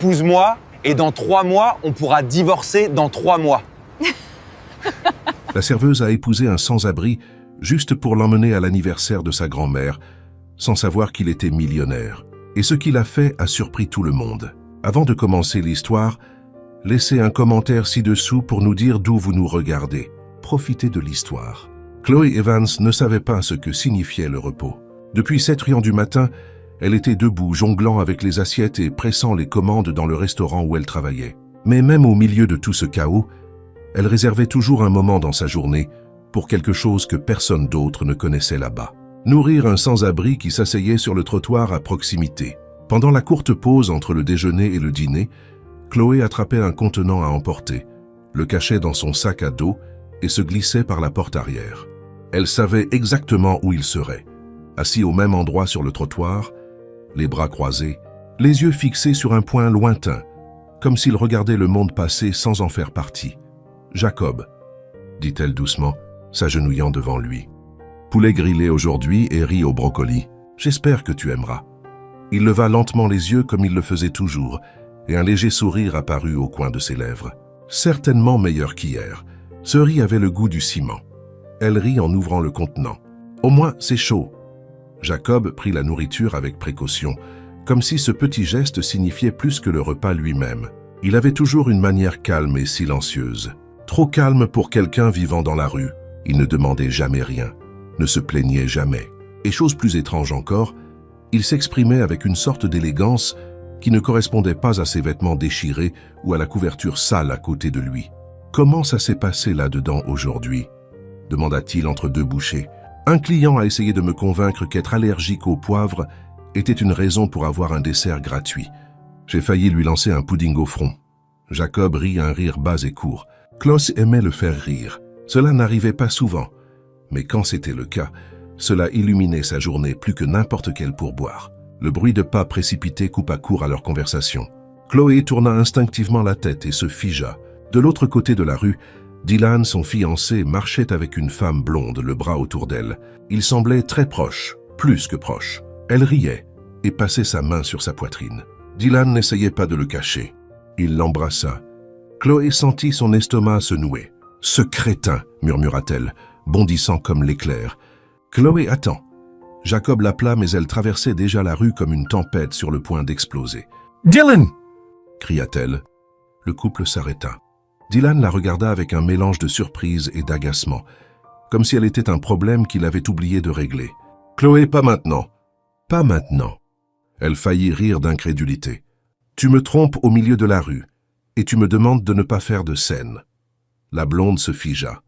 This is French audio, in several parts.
épouse-moi et dans 3 mois, on pourra divorcer dans 3 mois. La serveuse a épousé un sans-abri juste pour l'emmener à l'anniversaire de sa grand-mère, sans savoir qu'il était millionnaire. Et ce qu'il a fait a surpris tout le monde. Avant de commencer l'histoire, laissez un commentaire ci-dessous pour nous dire d'où vous nous regardez. Profitez de l'histoire. Chloé Evans ne savait pas ce que signifiait le repos. Depuis 7h du matin, elle était debout, jonglant avec les assiettes et pressant les commandes dans le restaurant où elle travaillait. Mais même au milieu de tout ce chaos, elle réservait toujours un moment dans sa journée pour quelque chose que personne d'autre ne connaissait là-bas. Nourrir un sans-abri qui s'asseyait sur le trottoir à proximité. Pendant la courte pause entre le déjeuner et le dîner, Chloé attrapait un contenant à emporter, le cachait dans son sac à dos et se glissait par la porte arrière. Elle savait exactement où il serait, assis au même endroit sur le trottoir, les bras croisés, les yeux fixés sur un point lointain, comme s'il regardait le monde passer sans en faire partie. « Jacob », dit-elle doucement, s'agenouillant devant lui. « Poulet grillé aujourd'hui et riz au brocoli. J'espère que tu aimeras. » Il leva lentement les yeux comme il le faisait toujours, et un léger sourire apparut au coin de ses lèvres. Certainement meilleur qu'hier. Ce riz avait le goût du ciment. Elle rit en ouvrant le contenant. « Au moins, c'est chaud. » Jacob prit la nourriture avec précaution, comme si ce petit geste signifiait plus que le repas lui-même. Il avait toujours une manière calme et silencieuse. Trop calme pour quelqu'un vivant dans la rue. Il ne demandait jamais rien, ne se plaignait jamais. Et chose plus étrange encore, il s'exprimait avec une sorte d'élégance qui ne correspondait pas à ses vêtements déchirés ou à la couverture sale à côté de lui. « Comment ça s'est passé là-dedans aujourd'hui » demanda-t-il entre deux bouchées. « Un client a essayé de me convaincre qu'être allergique au poivre était une raison pour avoir un dessert gratuit. J'ai failli lui lancer un pudding au front. » Jacob rit un rire bas et court. Klaus aimait le faire rire. Cela n'arrivait pas souvent, mais quand c'était le cas, cela illuminait sa journée plus que n'importe quel pourboire. Le bruit de pas précipités coupa court à leur conversation. Chloé tourna instinctivement la tête et se figea. De l'autre côté de la rue, Dylan, son fiancé, marchait avec une femme blonde, le bras autour d'elle. Ils semblaient très proches, plus que proches. Elle riait et passait sa main sur sa poitrine. Dylan n'essayait pas de le cacher. Il l'embrassa. Chloé sentit son estomac se nouer. « Ce crétin !» murmura-t-elle, bondissant comme l'éclair. « Chloé, attends !» Jacob l'appela, mais elle traversait déjà la rue comme une tempête sur le point d'exploser. « Dylan !» cria-t-elle. Le couple s'arrêta. Dylan la regarda avec un mélange de surprise et d'agacement, comme si elle était un problème qu'il avait oublié de régler. « Chloé, pas maintenant !»« Pas maintenant !» Elle faillit rire d'incrédulité. « Tu me trompes au milieu de la rue, et tu me demandes de ne pas faire de scène. » La blonde se figea.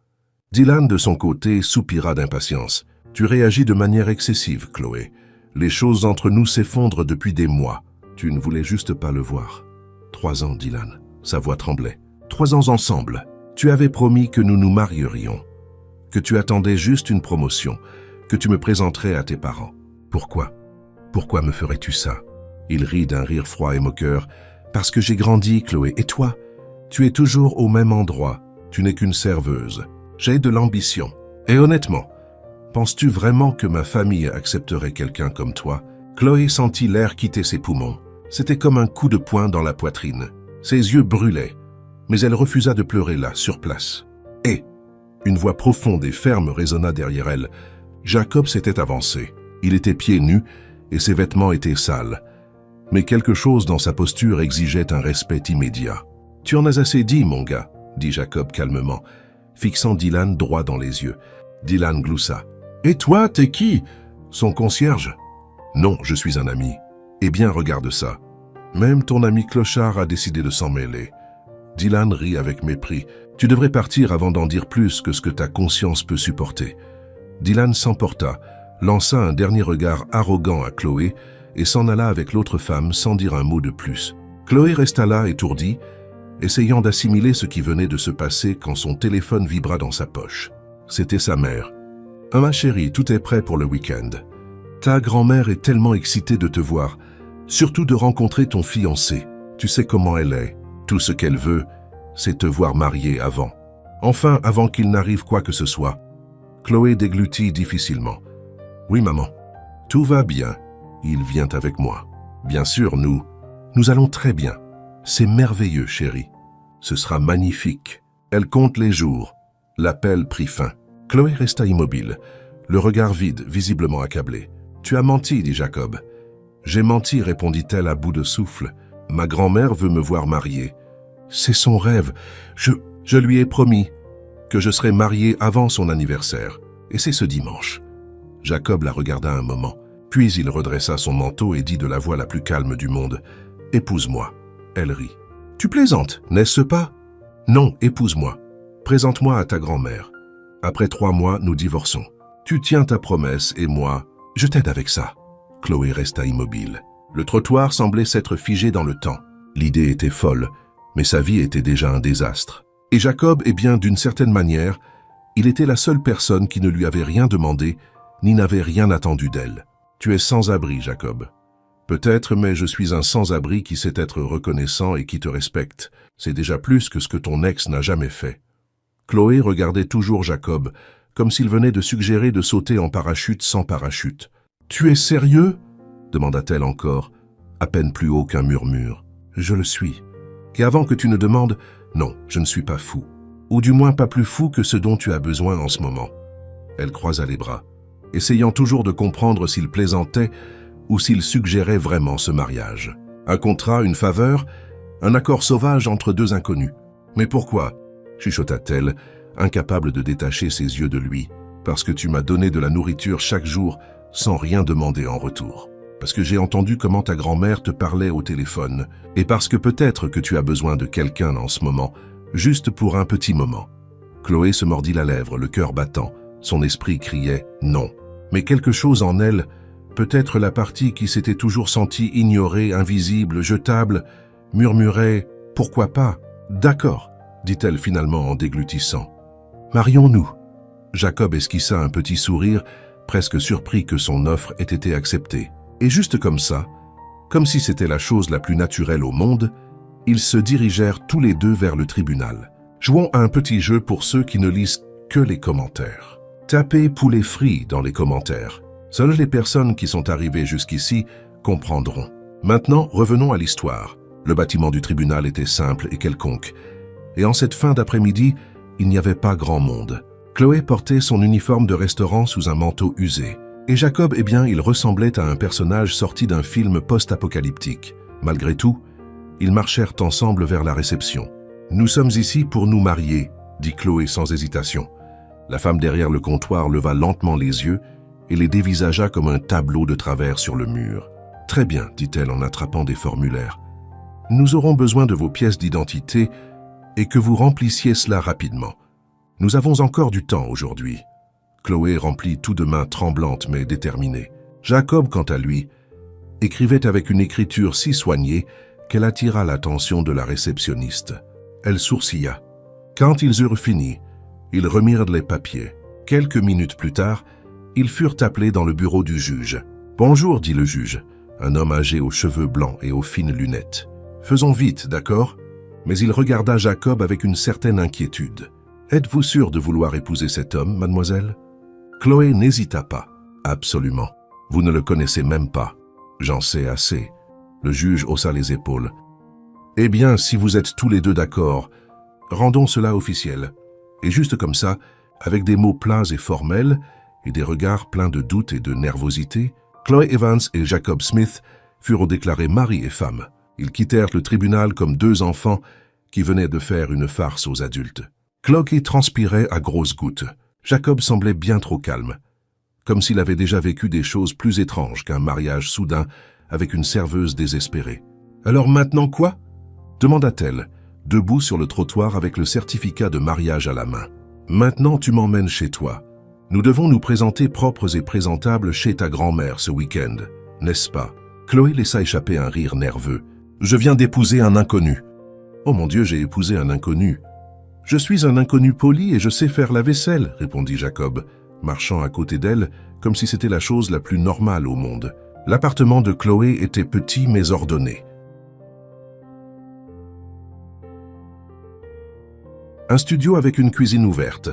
Dylan, de son côté, soupira d'impatience. « Tu réagis de manière excessive, Chloé. Les choses entre nous s'effondrent depuis des mois. Tu ne voulais juste pas le voir. » 3 ans, Dylan. Sa voix tremblait. 3 ans ensemble. Tu avais promis que nous nous marierions. Que tu attendais juste une promotion. Que tu me présenterais à tes parents. Pourquoi? Pourquoi me ferais-tu ça? Il rit d'un rire froid et moqueur. Parce que j'ai grandi, Chloé. Et toi? Tu es toujours au même endroit. Tu n'es qu'une serveuse. J'ai de l'ambition. Et honnêtement, penses-tu vraiment que ma famille accepterait quelqu'un comme toi? Chloé sentit l'air quitter ses poumons. C'était comme un coup de poing dans la poitrine. Ses yeux brûlaient, mais elle refusa de pleurer là, sur place. Et, une voix profonde et ferme résonna derrière elle. Jacob s'était avancé. Il était pieds nus et ses vêtements étaient sales. Mais quelque chose dans sa posture exigeait un respect immédiat. « Tu en as assez dit, mon gars », dit Jacob calmement, fixant Dylan droit dans les yeux. Dylan gloussa. « Et toi, t'es qui? Son concierge ?»« Non, je suis un ami. »« Eh bien, regarde ça. Même ton ami clochard a décidé de s'en mêler. » Dylan rit avec mépris. « Tu devrais partir avant d'en dire plus que ce que ta conscience peut supporter. » Dylan s'emporta, lança un dernier regard arrogant à Chloé et s'en alla avec l'autre femme sans dire un mot de plus. Chloé resta là, étourdie, essayant d'assimiler ce qui venait de se passer quand son téléphone vibra dans sa poche. C'était sa mère. « Ma chérie, tout est prêt pour le week-end. Ta grand-mère est tellement excitée de te voir, surtout de rencontrer ton fiancé. Tu sais comment elle est. Tout ce qu'elle veut, c'est te voir mariée avant. Enfin, avant qu'il n'arrive quoi que ce soit. » Chloé déglutit difficilement. « Oui, maman. Tout va bien. Il vient avec moi. Bien sûr, nous allons très bien. C'est merveilleux, chérie. Ce sera magnifique. Elle compte les jours. L'appel prit fin. Chloé resta immobile, le regard vide, visiblement accablé. « Tu as menti, dit Jacob. »« J'ai menti, répondit-elle à bout de souffle. Ma grand-mère veut me voir mariée. C'est son rêve. Je lui ai promis que je serais marié avant son anniversaire. Et c'est ce dimanche. » Jacob la regarda un moment. Puis il redressa son manteau et dit de la voix la plus calme du monde, « Épouse-moi. » Elle rit. « Tu plaisantes, n'est-ce pas ?»« Non, épouse-moi. Présente-moi à ta grand-mère. Après 3 mois, nous divorçons. Tu tiens ta promesse et moi, je t'aide avec ça. » Chloé resta immobile. Le trottoir semblait s'être figé dans le temps. L'idée était folle, mais sa vie était déjà un désastre. Et Jacob, eh bien, d'une certaine manière, il était la seule personne qui ne lui avait rien demandé, ni n'avait rien attendu d'elle. « Tu es sans abri, Jacob. Peut-être, mais je suis un sans-abri qui sait être reconnaissant et qui te respecte. C'est déjà plus que ce que ton ex n'a jamais fait. » Chloé regardait toujours Jacob, comme s'il venait de suggérer de sauter en parachute sans parachute. « Tu es sérieux ?» demanda-t-elle encore, à peine plus haut qu'un murmure. « Je le suis. Et avant que tu ne demandes, non, je ne suis pas fou. Ou du moins pas plus fou que ce dont tu as besoin en ce moment. » Elle croisa les bras, essayant toujours de comprendre s'il plaisantait ou s'il suggérait vraiment ce mariage. Un contrat, une faveur, un accord sauvage entre 2 inconnus. « Mais pourquoi ?» chuchota-t-elle, incapable de détacher ses yeux de lui. « Parce que tu m'as donné de la nourriture chaque jour sans rien demander en retour. Parce que j'ai entendu comment ta grand-mère te parlait au téléphone. Et parce que peut-être que tu as besoin de quelqu'un en ce moment, juste pour un petit moment. » Chloé se mordit la lèvre, le cœur battant. Son esprit criait « non ». Mais quelque chose en elle, peut-être la partie qui s'était toujours sentie ignorée, invisible, jetable, murmurait « pourquoi pas ?»« D'accord », dit-elle finalement en déglutissant. « Marions-nous ». Jacob esquissa un petit sourire, presque surpris que son offre ait été acceptée. Et juste comme ça, comme si c'était la chose la plus naturelle au monde, ils se dirigèrent tous les 2 vers le tribunal. Jouons à un petit jeu pour ceux qui ne lisent que les commentaires. Tapez poulet frit dans les commentaires. Seules les personnes qui sont arrivées jusqu'ici comprendront. Maintenant, revenons à l'histoire. Le bâtiment du tribunal était simple et quelconque. Et en cette fin d'après-midi, il n'y avait pas grand monde. Chloé portait son uniforme de restaurant sous un manteau usé. Et Jacob, eh bien, il ressemblait à un personnage sorti d'un film post-apocalyptique. Malgré tout, ils marchèrent ensemble vers la réception. « Nous sommes ici pour nous marier », dit Chloé sans hésitation. La femme derrière le comptoir leva lentement les yeux et les dévisagea comme un tableau de travers sur le mur. « Très bien, dit-elle en attrapant des formulaires. Nous aurons besoin de vos pièces d'identité et que vous remplissiez cela rapidement. Nous avons encore du temps aujourd'hui. » Chloé remplit tout de main tremblante mais déterminée. Jacob, quant à lui, écrivait avec une écriture si soignée qu'elle attira l'attention de la réceptionniste. Elle sourcilla. Quand ils eurent fini, ils remirent les papiers. Quelques minutes plus tard, ils furent appelés dans le bureau du juge. « Bonjour, dit le juge, un homme âgé aux cheveux blancs et aux fines lunettes. Faisons vite, d'accord ?» Mais il regarda Jacob avec une certaine inquiétude. « Êtes-vous sûr de vouloir épouser cet homme, mademoiselle ?» Chloé n'hésita pas. « Absolument. Vous ne le connaissez même pas. »« J'en sais assez. » Le juge haussa les épaules. « Eh bien, si vous êtes tous les 2 d'accord, rendons cela officiel. » Et juste comme ça, avec des mots plats et formels, et des regards pleins de doute et de nervosité, Chloé Evans et Jacob Smith furent déclarés mari et femme. Ils quittèrent le tribunal comme 2 enfants qui venaient de faire une farce aux adultes. Chloé transpirait à grosses gouttes. Jacob semblait bien trop calme, comme s'il avait déjà vécu des choses plus étranges qu'un mariage soudain avec une serveuse désespérée. « Alors maintenant quoi ?» demanda-t-elle, debout sur le trottoir avec le certificat de mariage à la main. « Maintenant tu m'emmènes chez toi. Nous devons nous présenter propres et présentables chez ta grand-mère ce week-end, n'est-ce pas ?» Chloé laissa échapper un rire nerveux. « Je viens d'épouser un inconnu. »« Oh mon Dieu, j'ai épousé un inconnu. »« Je suis un inconnu poli et je sais faire la vaisselle, » répondit Jacob, marchant à côté d'elle comme si c'était la chose la plus normale au monde. L'appartement de Chloé était petit mais ordonné. Un studio avec une cuisine ouverte,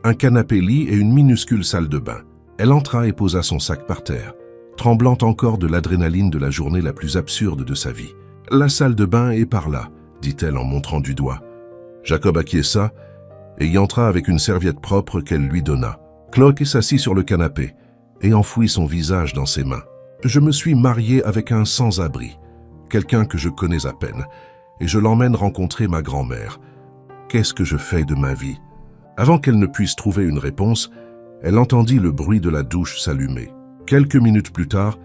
un canapé-lit et une minuscule salle de bain. Elle entra et posa son sac par terre, tremblant encore de l'adrénaline de la journée la plus absurde de sa vie. La salle de bain est par là, dit-elle en montrant du doigt. Jacob acquiesça et y entra avec une serviette propre qu'elle lui donna. Chloé s'assit sur le canapé et enfouit son visage dans ses mains. Je me suis marié avec un sans-abri, quelqu'un que je connais à peine, et je l'emmène rencontrer ma grand-mère. Qu'est-ce que je fais de ma vie? Avant qu'elle ne puisse trouver une réponse, elle entendit le bruit de la douche s'allumer. Quelques minutes plus tard,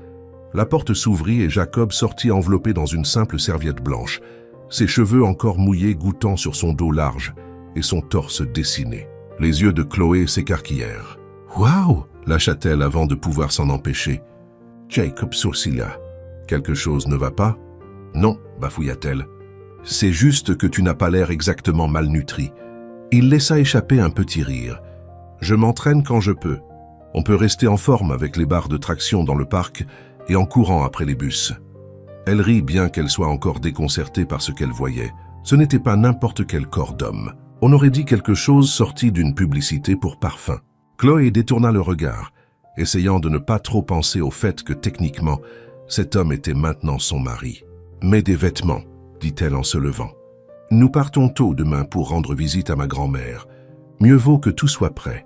la porte s'ouvrit et Jacob sortit enveloppé dans une simple serviette blanche, ses cheveux encore mouillés goûtant sur son dos large et son torse dessiné. Les yeux de Chloé s'écarquillèrent. « Waouh !» lâcha-t-elle avant de pouvoir s'en empêcher. Jacob sourcilla. « Quelque chose ne va pas ?»« Non, bafouilla-t-elle. C'est juste que tu n'as pas l'air exactement malnutri. » Il laissa échapper un petit rire. « Je m'entraîne quand je peux. On peut rester en forme avec les barres de traction dans le parc et en courant après les bus. » Elle rit bien qu'elle soit encore déconcertée par ce qu'elle voyait. Ce n'était pas n'importe quel corps d'homme. On aurait dit quelque chose sorti d'une publicité pour parfum. Chloé détourna le regard, essayant de ne pas trop penser au fait que techniquement, cet homme était maintenant son mari. « Mets des vêtements, » dit-elle en se levant. « Nous partons tôt demain pour rendre visite à ma grand-mère. Mieux vaut que tout soit prêt. »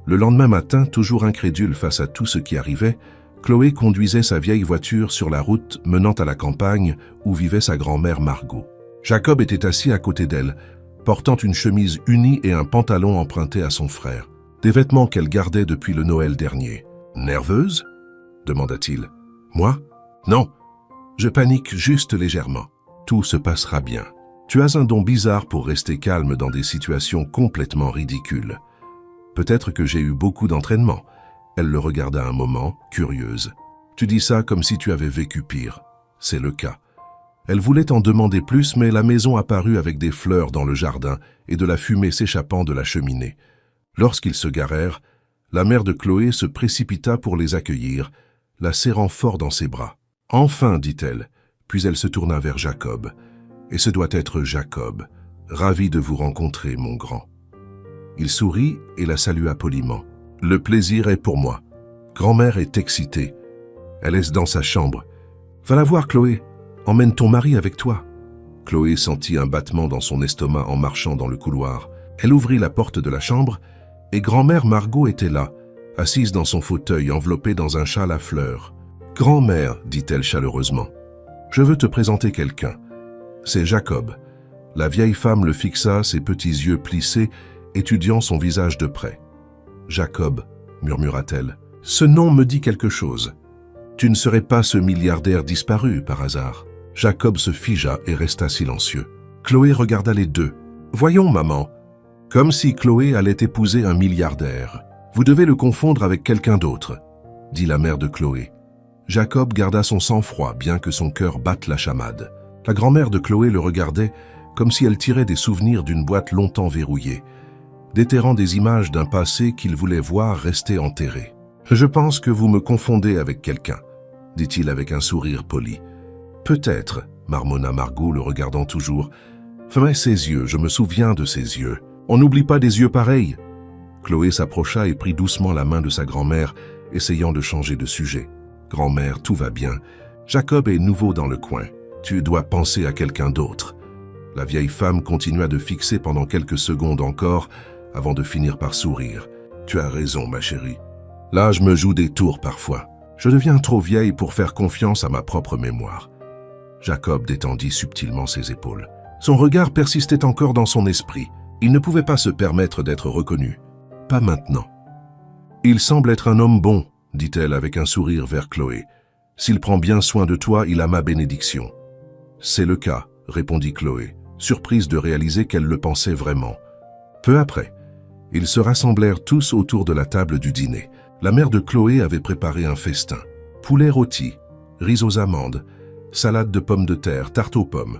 Le lendemain matin, toujours incrédule face à tout ce qui arrivait, Chloé conduisait sa vieille voiture sur la route menant à la campagne où vivait sa grand-mère Margot. Jacob était assis à côté d'elle, portant une chemise unie et un pantalon emprunté à son frère, des vêtements qu'elle gardait depuis le Noël dernier. « Nerveuse ?» demanda-t-il. « Moi ? Non, je panique juste légèrement. Tout se passera bien. Tu as un don bizarre pour rester calme dans des situations complètement ridicules. Peut-être que j'ai eu beaucoup d'entraînement. » Elle le regarda un moment, curieuse. « Tu dis ça comme si tu avais vécu pire. C'est le cas. » Elle voulait en demander plus, mais la maison apparut avec des fleurs dans le jardin et de la fumée s'échappant de la cheminée. Lorsqu'ils se garèrent, la mère de Chloé se précipita pour les accueillir, la serrant fort dans ses bras. « Enfin, dit-elle, puis elle se tourna vers Jacob. « Et ce doit être Jacob. Ravi de vous rencontrer, mon grand. » Il sourit et la salua poliment. « Le plaisir est pour moi. Grand-mère est excitée. Elle est dans sa chambre. Va la voir, Chloé. Emmène ton mari avec toi. » Chloé sentit un battement dans son estomac en marchant dans le couloir. Elle ouvrit la porte de la chambre et grand-mère Margot était là, assise dans son fauteuil enveloppée dans un châle à fleurs. « Grand-mère, dit-elle chaleureusement, je veux te présenter quelqu'un. C'est Jacob. » La vieille femme le fixa, ses petits yeux plissés, étudiant son visage de près. « Jacob, murmura-t-elle, ce nom me dit quelque chose. Tu ne serais pas ce milliardaire disparu par hasard ?» Jacob se figea et resta silencieux. Chloé regarda les deux. « Voyons, maman. » Comme si Chloé allait épouser un milliardaire. « Vous devez le confondre avec quelqu'un d'autre, » dit la mère de Chloé. Jacob garda son sang-froid, bien que son cœur batte la chamade. La grand-mère de Chloé le regardait comme si elle tirait des souvenirs d'une boîte longtemps verrouillée, déterrant des images d'un passé qu'il voulait voir rester enterré. « Je pense que vous me confondez avec quelqu'un, » dit-il avec un sourire poli. « Peut-être, » marmonna Margot le regardant toujours. « Mais ses yeux, je me souviens de ses yeux. On n'oublie pas des yeux pareils. » Chloé s'approcha et prit doucement la main de sa grand-mère, essayant de changer de sujet. « Grand-mère, tout va bien. Jacob est nouveau dans le coin. Tu dois penser à quelqu'un d'autre. » La vieille femme continua de fixer pendant quelques secondes encore, avant de finir par sourire. « Tu as raison, ma chérie. Là, je me joue des tours parfois. Je deviens trop vieille pour faire confiance à ma propre mémoire. » Jacob détendit subtilement ses épaules. Son regard persistait encore dans son esprit. Il ne pouvait pas se permettre d'être reconnu. « Pas maintenant. »« Il semble être un homme bon, » dit-elle avec un sourire vers Chloé. « S'il prend bien soin de toi, il a ma bénédiction. »« C'est le cas, » répondit Chloé, surprise de réaliser qu'elle le pensait vraiment. Peu après, ils se rassemblèrent tous autour de la table du dîner. La mère de Chloé avait préparé un festin. Poulet rôti, riz aux amandes, salade de pommes de terre, tarte aux pommes.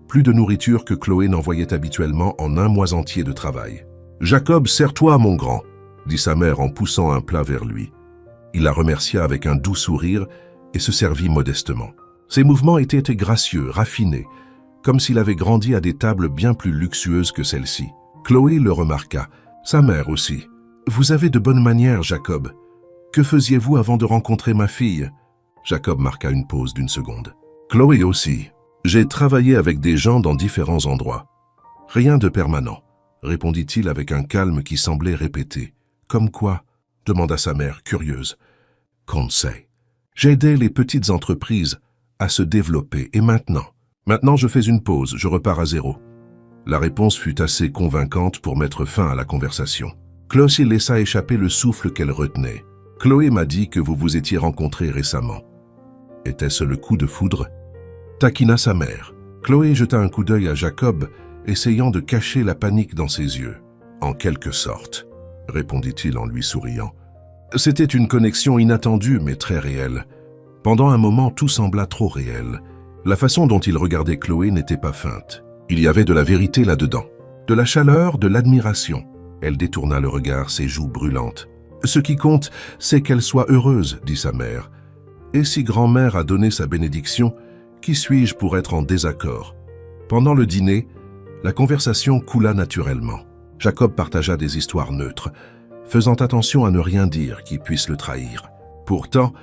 Plus de nourriture que Chloé n'en voyait habituellement en un mois entier de travail. « Jacob, sers-toi, mon grand !» dit sa mère en poussant un plat vers lui. Il la remercia avec un doux sourire et se servit modestement. Ses mouvements étaient gracieux, raffinés, comme s'il avait grandi à des tables bien plus luxueuses que celle-ci. Chloé le remarqua, sa mère aussi. « Vous avez de bonnes manières, Jacob. Que faisiez-vous avant de rencontrer ma fille ?» Jacob marqua une pause d'1 seconde. « Chloé aussi. J'ai travaillé avec des gens dans différents endroits. Rien de permanent, répondit-il avec un calme qui semblait répéter. Comme quoi? Demanda sa mère, curieuse. Conseil. J'aidais les petites entreprises à se développer et maintenant je fais une pause, je repars à zéro. La réponse fut assez convaincante pour mettre fin à la conversation. Chloé laissa échapper le souffle qu'elle retenait. Chloé m'a dit que vous vous étiez rencontrés récemment. Était-ce le coup de foudre? Taquina sa mère. Chloé jeta un coup d'œil à Jacob, essayant de cacher la panique dans ses yeux. En quelque sorte, répondit-il en lui souriant. C'était une connexion inattendue mais très réelle. Pendant un moment, tout sembla trop réel. La façon dont il regardait Chloé n'était pas feinte. Il y avait de la vérité là-dedans. De la chaleur, de l'admiration. Elle détourna le regard, ses joues brûlantes. « Ce qui compte, c'est qu'elle soit heureuse, » dit sa mère. « Et si grand-mère a donné sa bénédiction, qui suis-je pour être en désaccord ?» Pendant le dîner, la conversation coula naturellement. Jacob partagea des histoires neutres, faisant attention à ne rien dire qui puisse le trahir. Pourtant,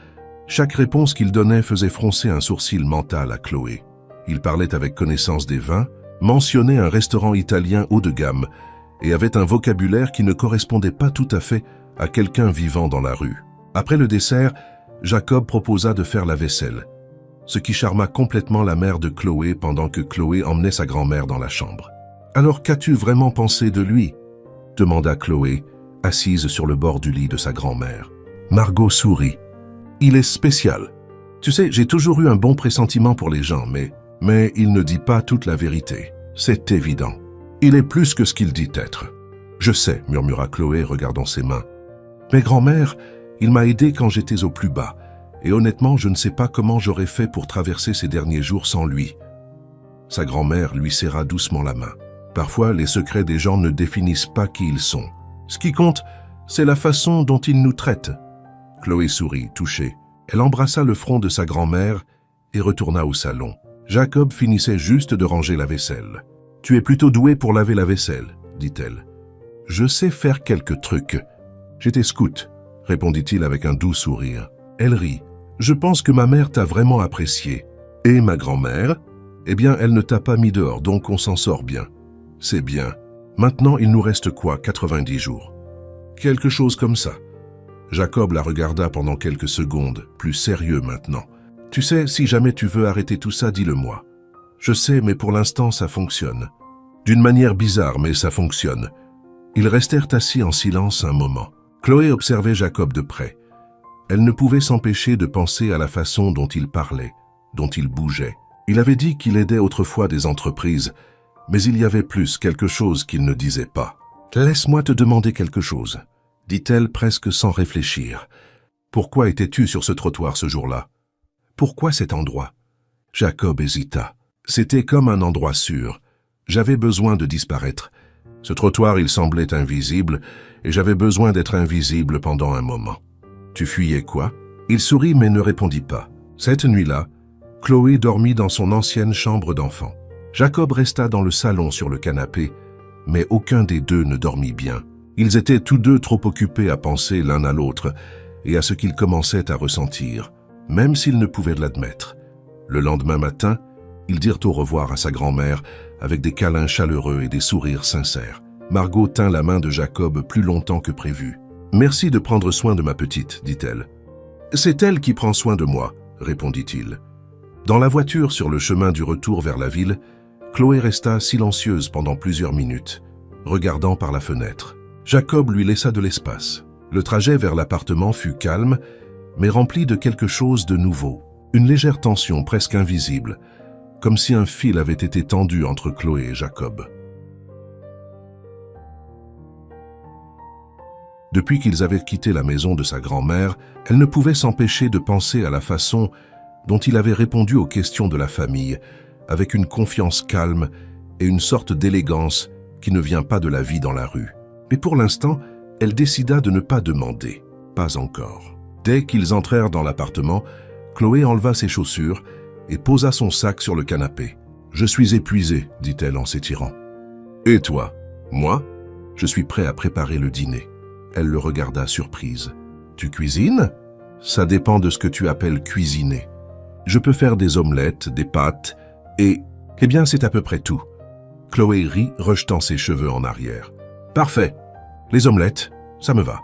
chaque réponse qu'il donnait faisait froncer un sourcil mental à Chloé. Il parlait avec connaissance des vins, mentionnait un restaurant italien haut de gamme et avait un vocabulaire qui ne correspondait pas tout à fait à quelqu'un vivant dans la rue. Après le dessert, Jacob proposa de faire la vaisselle, ce qui charma complètement la mère de Chloé pendant que Chloé emmenait sa grand-mère dans la chambre. « Alors qu'as-tu vraiment pensé de lui ?» demanda Chloé, assise sur le bord du lit de sa grand-mère. Margot sourit. « Il est spécial. Tu sais, j'ai toujours eu un bon pressentiment pour les gens, mais il ne dit pas toute la vérité. C'est évident. Il est plus que ce qu'il dit être. »« Je sais, » murmura Chloé, regardant ses mains. « Mais grand-mère, il m'a aidé quand j'étais au plus bas, et honnêtement, je ne sais pas comment j'aurais fait pour traverser ces derniers jours sans lui. » Sa grand-mère lui serra doucement la main. Parfois, les secrets des gens ne définissent pas qui ils sont. Ce qui compte, c'est la façon dont ils nous traitent. Chloé sourit, touchée. Elle embrassa le front de sa grand-mère et retourna au salon. Jacob finissait juste de ranger la vaisselle. « Tu es plutôt doué pour laver la vaisselle, » dit-elle. « Je sais faire quelques trucs. J'étais scout, » répondit-il avec un doux sourire. Elle rit. « Je pense que ma mère t'a vraiment apprécié. Et ma grand-mère? Eh bien, elle ne t'a pas mis dehors, donc on s'en sort bien. C'est bien. Maintenant, il nous reste quoi, 90 jours? Quelque chose comme ça. » Jacob la regarda pendant quelques secondes, plus sérieux maintenant. « Tu sais, si jamais tu veux arrêter tout ça, dis-le-moi. Je sais, mais pour l'instant, ça fonctionne. D'une manière bizarre, mais ça fonctionne. » Ils restèrent assis en silence un moment. Chloé observait Jacob de près. Elle ne pouvait s'empêcher de penser à la façon dont il parlait, dont il bougeait. Il avait dit qu'il aidait autrefois des entreprises, mais il y avait plus, quelque chose qu'il ne disait pas. « Laisse-moi te demander quelque chose, » dit-elle presque sans réfléchir. « Pourquoi étais-tu sur ce trottoir ce jour-là? Pourquoi cet endroit ?» Jacob hésita. C'était comme un endroit sûr. J'avais besoin de disparaître. Ce trottoir, il semblait invisible, et j'avais besoin d'être invisible pendant un moment. Tu fuyais quoi? Il sourit mais ne répondit pas. Cette nuit-là, Chloé dormit dans son ancienne chambre d'enfant. Jacob resta dans le salon sur le canapé, mais aucun des deux ne dormit bien. Ils étaient tous deux trop occupés à penser l'un à l'autre et à ce qu'ils commençaient à ressentir, même s'ils ne pouvaient l'admettre. Le lendemain matin, ils dirent au revoir à sa grand-mère avec des câlins chaleureux et des sourires sincères. Margot tint la main de Jacob plus longtemps que prévu. « Merci de prendre soin de ma petite, » dit-elle. « C'est elle qui prend soin de moi, » répondit-il. Dans la voiture sur le chemin du retour vers la ville, Chloé resta silencieuse pendant plusieurs minutes, regardant par la fenêtre. Jacob lui laissa de l'espace. Le trajet vers l'appartement fut calme, mais rempli de quelque chose de nouveau. Une légère tension presque invisible, comme si un fil avait été tendu entre Chloé et Jacob. Depuis qu'ils avaient quitté la maison de sa grand-mère, elle ne pouvait s'empêcher de penser à la façon dont il avait répondu aux questions de la famille, avec une confiance calme et une sorte d'élégance qui ne vient pas de la vie dans la rue. Mais pour l'instant, elle décida de ne pas demander. Pas encore. Dès qu'ils entrèrent dans l'appartement, Chloé enleva ses chaussures et posa son sac sur le canapé. « Je suis épuisée, » dit-elle en s'étirant. « Et toi? »« Moi? Je suis prêt à préparer le dîner. » Elle le regarda surprise. « Tu cuisines? »« Ça dépend de ce que tu appelles cuisiner. Je peux faire des omelettes, des pâtes, Eh bien, c'est à peu près tout. Chloé rit, rejetant ses cheveux en arrière. Parfait. Les omelettes, ça me va.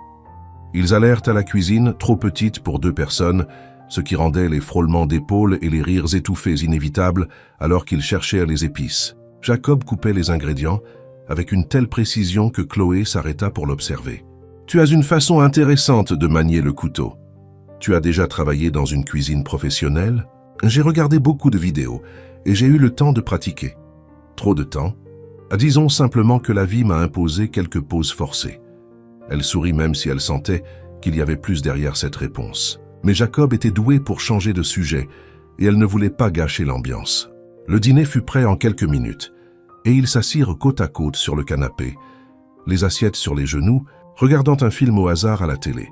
Ils allèrent à la cuisine, trop petite pour 2 personnes, ce qui rendait les frôlements d'épaules et les rires étouffés inévitables alors qu'ils cherchèrent les épices. Jacob coupait les ingrédients avec une telle précision que Chloé s'arrêta pour l'observer. « Tu as une façon intéressante de manier le couteau. Tu as déjà travaillé dans une cuisine professionnelle? J'ai regardé beaucoup de vidéos et j'ai eu le temps de pratiquer. Trop de temps? Disons simplement que la vie m'a imposé quelques pauses forcées. » Elle sourit même si elle sentait qu'il y avait plus derrière cette réponse. Mais Jacob était doué pour changer de sujet et elle ne voulait pas gâcher l'ambiance. Le dîner fut prêt en quelques minutes et ils s'assirent côte à côte sur le canapé, les assiettes sur les genoux, regardant un film au hasard à la télé.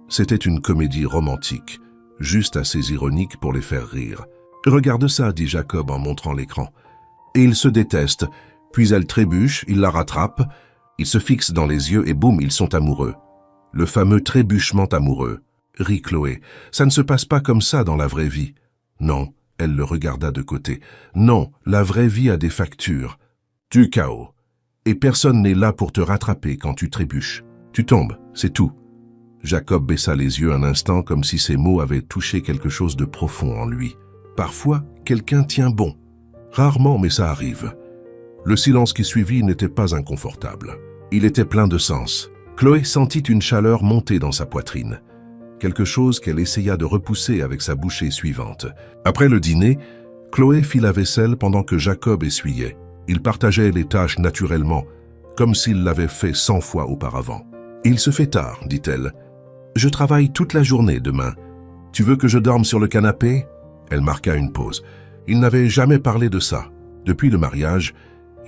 C'était une comédie romantique, juste assez ironique pour les faire rire. « Regarde ça, dit Jacob en montrant l'écran. Et ils se détestent, puis elle trébuche, il la rattrape, ils se fixent dans les yeux et boum, ils sont amoureux. Le fameux trébuchement amoureux. Rit Chloé. Ça ne se passe pas comme ça dans la vraie vie. Non, elle le regarda de côté. Non, la vraie vie a des factures. Tu KO. Et personne n'est là pour te rattraper quand tu trébuches. Tu tombes, c'est tout. Jacob baissa les yeux un instant comme si ces mots avaient touché quelque chose de profond en lui. Parfois, quelqu'un tient bon. Rarement, mais ça arrive. Le silence qui suivit n'était pas inconfortable. Il était plein de sens. Chloé sentit une chaleur monter dans sa poitrine. Quelque chose qu'elle essaya de repousser avec sa bouchée suivante. Après le dîner, Chloé fit la vaisselle pendant que Jacob essuyait. Il partageait les tâches naturellement, comme s'il l'avait fait 100 fois auparavant. « Il se fait tard, dit-elle. Je travaille toute la journée demain. Tu veux que je dorme sur le canapé ?» Elle marqua une pause. Il n'avait jamais parlé de ça. Depuis le mariage,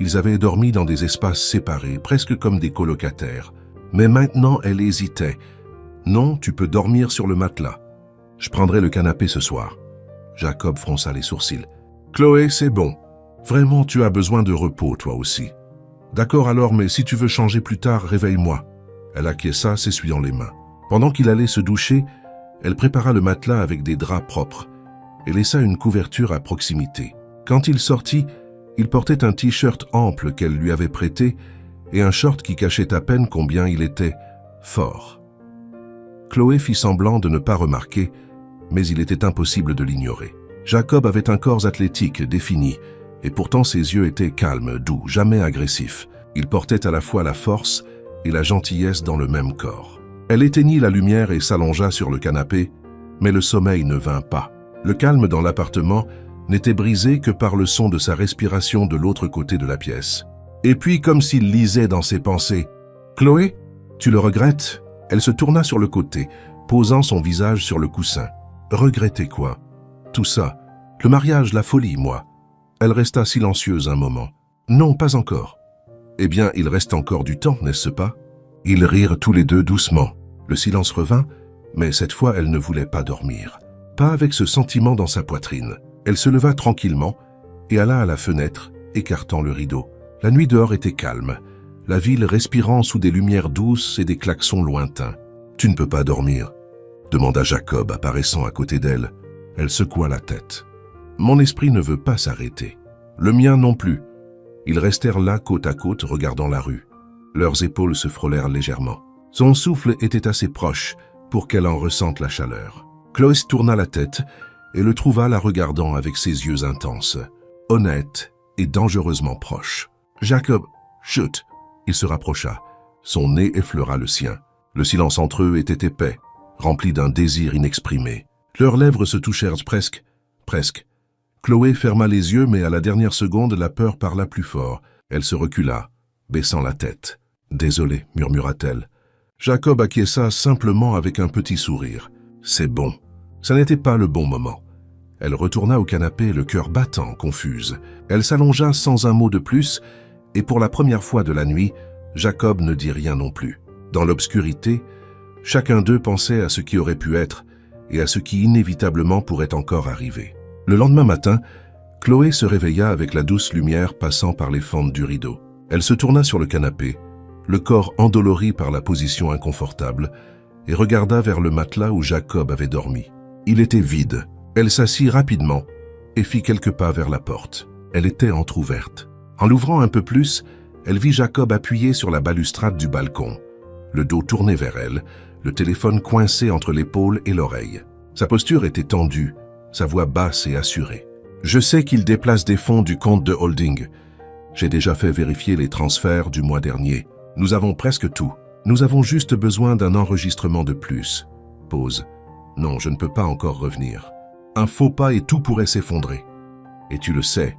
ils avaient dormi dans des espaces séparés, presque comme des colocataires. Mais maintenant, elle hésitait. « Non, tu peux dormir sur le matelas. Je prendrai le canapé ce soir. » Jacob fronça les sourcils. « Chloé, c'est bon. Vraiment, tu as besoin de repos, toi aussi. »« D'accord alors, mais si tu veux changer plus tard, réveille-moi. » Elle acquiesça, s'essuyant les mains. Pendant qu'il allait se doucher, elle prépara le matelas avec des draps propres et laissa une couverture à proximité. Quand il sortit, il portait un t-shirt ample qu'elle lui avait prêté et un short qui cachait à peine combien il était fort. Chloé fit semblant de ne pas remarquer, mais il était impossible de l'ignorer. Jacob avait un corps athlétique, défini, et pourtant ses yeux étaient calmes, doux, jamais agressifs. Il portait à la fois la force et la gentillesse dans le même corps. Elle éteignit la lumière et s'allongea sur le canapé, mais le sommeil ne vint pas. Le calme dans l'appartement n'était brisé que par le son de sa respiration de l'autre côté de la pièce. Et puis, comme s'il lisait dans ses pensées, « Chloé, tu le regrettes ?» Elle se tourna sur le côté, posant son visage sur le coussin. « Regretter quoi ?»« Tout ça. Le mariage, la folie, moi. » Elle resta silencieuse un moment. « Non, pas encore. »« Eh bien, il reste encore du temps, n'est-ce pas ?» Ils rirent tous les deux doucement. Le silence revint, mais cette fois, elle ne voulait pas dormir. Pas avec ce sentiment dans sa poitrine. Elle se leva tranquillement et alla à la fenêtre, écartant le rideau. La nuit dehors était calme, la ville respirant sous des lumières douces et des klaxons lointains. « Tu ne peux pas dormir ?» demanda Jacob, apparaissant à côté d'elle. Elle secoua la tête. « Mon esprit ne veut pas s'arrêter. Le mien non plus. » Ils restèrent là côte à côte, regardant la rue. Leurs épaules se frôlèrent légèrement. Son souffle était assez proche pour qu'elle en ressente la chaleur. Chloé tourna la tête et le trouva la regardant avec ses yeux intenses, honnête et dangereusement proche. « Jacob, chut !» Il se rapprocha. Son nez effleura le sien. Le silence entre eux était épais, rempli d'un désir inexprimé. Leurs lèvres se touchèrent presque. Chloé ferma les yeux, mais à la dernière seconde, la peur parla plus fort. Elle se recula, baissant la tête. « Désolé, murmura-t-elle. Jacob acquiesça simplement avec un petit sourire. « C'est bon. » Ça n'était pas le bon moment. Elle retourna au canapé, le cœur battant, confuse. Elle s'allongea sans un mot de plus, et pour la première fois de la nuit, Jacob ne dit rien non plus. Dans l'obscurité, chacun d'eux pensait à ce qui aurait pu être et à ce qui inévitablement pourrait encore arriver. Le lendemain matin, Chloé se réveilla avec la douce lumière passant par les fentes du rideau. Elle se tourna sur le canapé, le corps endolori par la position inconfortable, et regarda vers le matelas où Jacob avait dormi. Il était vide. Elle s'assit rapidement et fit quelques pas vers la porte. Elle était entr'ouverte. En l'ouvrant un peu plus, elle vit Jacob appuyé sur la balustrade du balcon, le dos tourné vers elle, le téléphone coincé entre l'épaule et l'oreille. Sa posture était tendue, sa voix basse et assurée. « Je sais qu'il déplace des fonds du compte de holding. J'ai déjà fait vérifier les transferts du mois dernier. Nous avons presque tout. Nous avons juste besoin d'un enregistrement de plus. » Pause. « Non, je ne peux pas encore revenir. Un faux pas et tout pourrait s'effondrer. » « Et tu le sais. »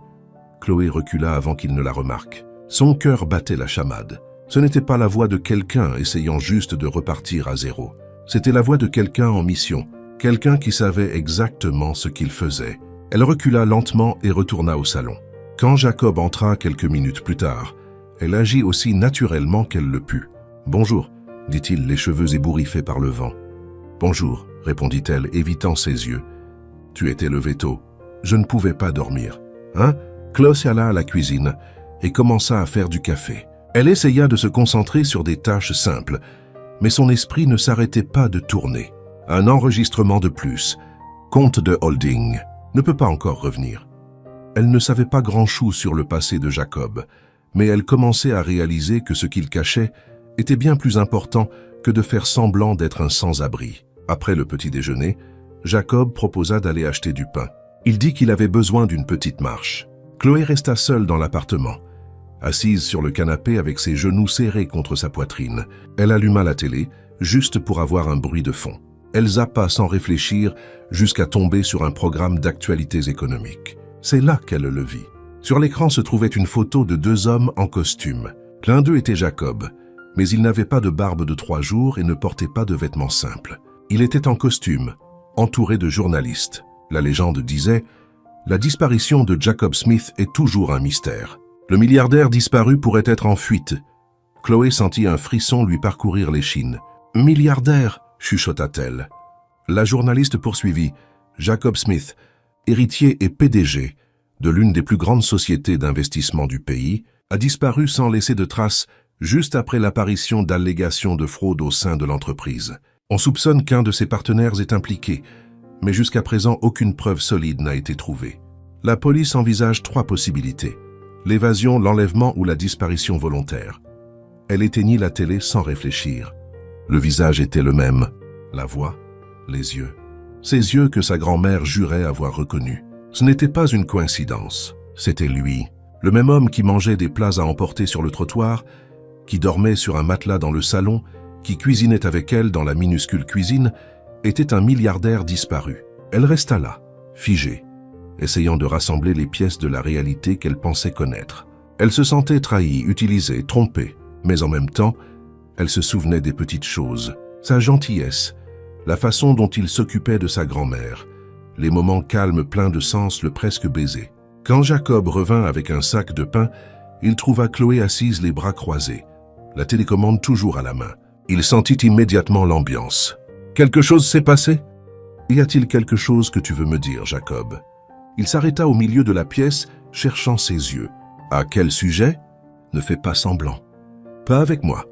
Chloé recula avant qu'il ne la remarque. Son cœur battait la chamade. Ce n'était pas la voix de quelqu'un essayant juste de repartir à zéro. C'était la voix de quelqu'un en mission, quelqu'un qui savait exactement ce qu'il faisait. Elle recula lentement et retourna au salon. Quand Jacob entra quelques minutes plus tard, elle agit aussi naturellement qu'elle le put. « Bonjour », dit-il, les cheveux ébouriffés par le vent. « Bonjour », répondit-elle, évitant ses yeux. « Tu étais levé tôt. Je ne pouvais pas dormir. » « Hein ?» Chloé alla à la cuisine et commença à faire du café. Elle essaya de se concentrer sur des tâches simples, mais son esprit ne s'arrêtait pas de tourner. Un enregistrement de plus, compte de holding, ne peut pas encore revenir. Elle ne savait pas grand-chose sur le passé de Jacob, mais elle commençait à réaliser que ce qu'il cachait était bien plus important que de faire semblant d'être un sans-abri. Après le petit déjeuner, Jacob proposa d'aller acheter du pain. Il dit qu'il avait besoin d'une petite marche. Chloé resta seule dans l'appartement. Assise sur le canapé avec ses genoux serrés contre sa poitrine, elle alluma la télé, juste pour avoir un bruit de fond. Elle zappa sans réfléchir jusqu'à tomber sur un programme d'actualités économiques. C'est là qu'elle le vit. Sur l'écran se trouvait une photo de deux hommes en costume. L'un d'eux était Jacob, mais il n'avait pas de barbe de 3 jours et ne portait pas de vêtements simples. Il était en costume, entouré de journalistes. La légende disait « La disparition de Jacob Smith est toujours un mystère. Le milliardaire disparu pourrait être en fuite. » Chloé sentit un frisson lui parcourir l'échine. « Milliardaire » chuchota-t-elle. La journaliste poursuivit « Jacob Smith, héritier et PDG de l'une des plus grandes sociétés d'investissement du pays, a disparu sans laisser de traces juste après l'apparition d'allégations de fraude au sein de l'entreprise. On soupçonne qu'un de ses partenaires est impliqué, mais jusqu'à présent, aucune preuve solide n'a été trouvée. La police envisage 3 possibilités. L'évasion, l'enlèvement ou la disparition volontaire. Elle éteignit la télé sans réfléchir. Le visage était le même, la voix, les yeux. Ces yeux que sa grand-mère jurait avoir reconnus. Ce n'était pas une coïncidence, c'était lui. Le même homme qui mangeait des plats à emporter sur le trottoir, qui dormait sur un matelas dans le salon, qui cuisinait avec elle dans la minuscule cuisine, était un milliardaire disparu. Elle resta là, figée, essayant de rassembler les pièces de la réalité qu'elle pensait connaître. Elle se sentait trahie, utilisée, trompée, mais en même temps, elle se souvenait des petites choses, sa gentillesse, la façon dont il s'occupait de sa grand-mère, les moments calmes pleins de sens, le presque baiser. Quand Jacob revint avec un sac de pain, il trouva Chloé assise les bras croisés, la télécommande toujours à la main. Il sentit immédiatement l'ambiance. « Quelque chose s'est passé ? Y a-t-il quelque chose que tu veux me dire, Jacob ?» Il s'arrêta au milieu de la pièce, cherchant ses yeux. « À quel sujet ? Ne fais pas semblant. »« Pas avec moi. »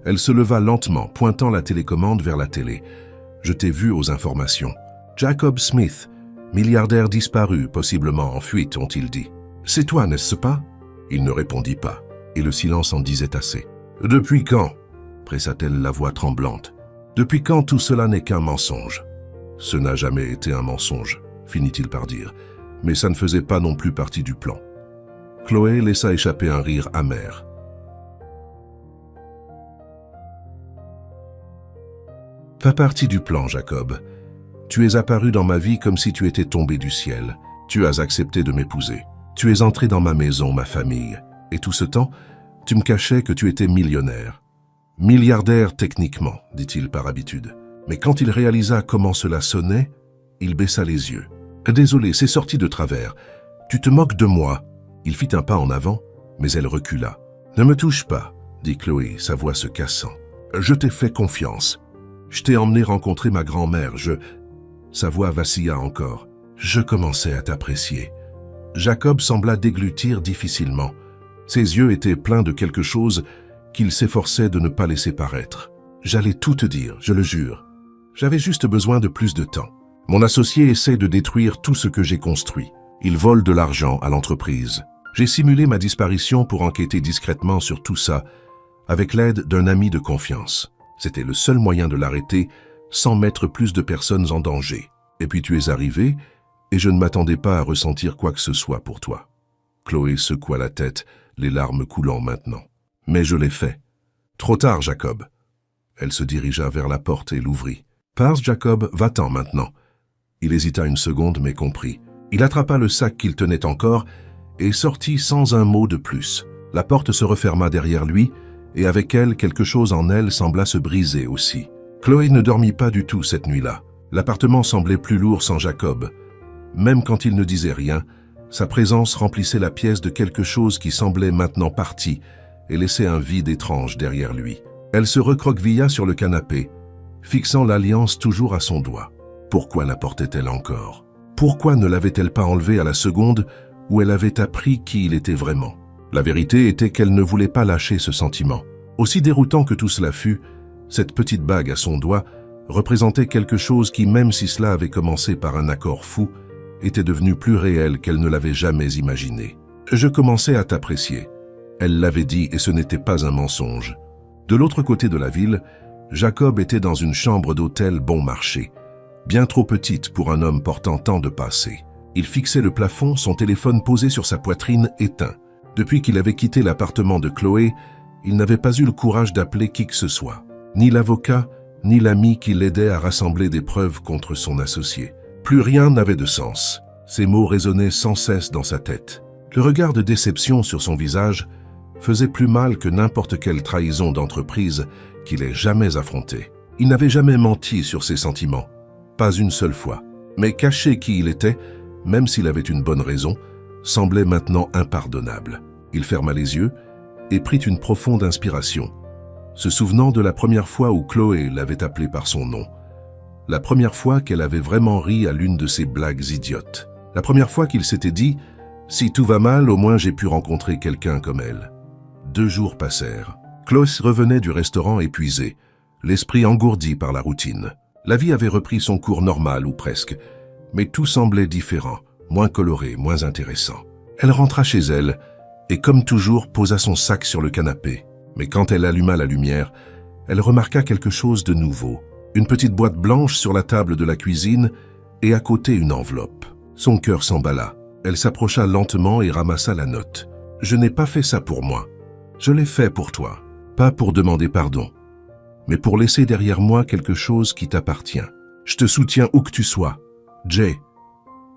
Elle se leva lentement, pointant la télécommande vers la télé. « Je t'ai vu aux informations. Jacob Smith, milliardaire disparu, possiblement en fuite, ont-ils dit. C'est toi, n'est-ce pas ? » Il ne répondit pas, et le silence en disait assez. « Depuis quand ?» pressa-t-elle la voix tremblante. « Depuis quand tout cela n'est qu'un mensonge ?»« Ce n'a jamais été un mensonge, » finit-il par dire, mais ça ne faisait pas non plus partie du plan. Chloé laissa échapper un rire amer. « Pas partie du plan, Jacob. Tu es apparu dans ma vie comme si tu étais tombé du ciel. Tu as accepté de m'épouser. Tu es entré dans ma maison, ma famille. Et tout ce temps, tu me cachais que tu étais millionnaire. Milliardaire techniquement, dit-il par habitude. Mais quand il réalisa comment cela sonnait, il baissa les yeux. Désolé, c'est sorti de travers. Tu te moques de moi. Il fit un pas en avant, mais elle recula. Ne me touche pas, dit Chloé, sa voix se cassant. Je t'ai fait confiance. Je t'ai emmené rencontrer ma grand-mère. Sa voix vacilla encore. Je commençais à t'apprécier. Jacob sembla déglutir difficilement. Ses yeux étaient pleins de quelque chose qu'il s'efforçait de ne pas laisser paraître. J'allais tout te dire, je le jure. J'avais juste besoin de plus de temps. Mon associé essaie de détruire tout ce que j'ai construit. Il vole de l'argent à l'entreprise. J'ai simulé ma disparition pour enquêter discrètement sur tout ça, avec l'aide d'un ami de confiance. C'était le seul moyen de l'arrêter, sans mettre plus de personnes en danger. Et puis tu es arrivé, et je ne m'attendais pas à ressentir quoi que ce soit pour toi. Chloé secoua la tête, les larmes coulant maintenant. Mais je l'ai fait. Trop tard, Jacob. Elle se dirigea vers la porte et l'ouvrit. Pars, Jacob, va-t'en maintenant. Il hésita une seconde, mais comprit. Il attrapa le sac qu'il tenait encore et sortit sans un mot de plus. La porte se referma derrière lui, et avec elle, quelque chose en elle sembla se briser aussi. Chloé ne dormit pas du tout cette nuit-là. L'appartement semblait plus lourd sans Jacob. Même quand il ne disait rien, sa présence remplissait la pièce de quelque chose qui semblait maintenant parti et laissait un vide étrange derrière lui. Elle se recroquevilla sur le canapé, fixant l'alliance toujours à son doigt. Pourquoi la portait-elle encore? Pourquoi ne l'avait-elle pas enlevée à la seconde où elle avait appris qui il était vraiment? La vérité était qu'elle ne voulait pas lâcher ce sentiment. Aussi déroutant que tout cela fut, cette petite bague à son doigt représentait quelque chose qui, même si cela avait commencé par un accord fou, était devenu plus réel qu'elle ne l'avait jamais imaginé. Je commençais à t'apprécier. Elle l'avait dit et ce n'était pas un mensonge. De l'autre côté de la ville, Jacob était dans une chambre d'hôtel bon marché, bien trop petite pour un homme portant tant de passé. Il fixait le plafond, son téléphone posé sur sa poitrine éteint. Depuis qu'il avait quitté l'appartement de Chloé, il n'avait pas eu le courage d'appeler qui que ce soit. Ni l'avocat, ni l'ami qui l'aidait à rassembler des preuves contre son associé. Plus rien n'avait de sens. Ces mots résonnaient sans cesse dans sa tête. Le regard de déception sur son visage faisait plus mal que n'importe quelle trahison d'entreprise qu'il ait jamais affrontée. Il n'avait jamais menti sur ses sentiments, pas une seule fois. Mais cacher qui il était, même s'il avait une bonne raison, semblait maintenant impardonnable. Il ferma les yeux et prit une profonde inspiration, se souvenant de la première fois où Chloé l'avait appelé par son nom. La première fois qu'elle avait vraiment ri à l'une de ses blagues idiotes. La première fois qu'il s'était dit « Si tout va mal, au moins j'ai pu rencontrer quelqu'un comme elle ». 2 jours passèrent. Chloé revenait du restaurant épuisé, l'esprit engourdi par la routine. La vie avait repris son cours normal ou presque, mais tout semblait différent, moins coloré, moins intéressant. Elle rentra chez elle et, comme toujours, posa son sac sur le canapé. Mais quand elle alluma la lumière, elle remarqua quelque chose de nouveau. Une petite boîte blanche sur la table de la cuisine et à côté une enveloppe. Son cœur s'emballa. Elle s'approcha lentement et ramassa la note. « Je n'ai pas fait ça pour moi. Je l'ai fait pour toi. Pas pour demander pardon, mais pour laisser derrière moi quelque chose qui t'appartient. Je te soutiens où que tu sois. Jay. »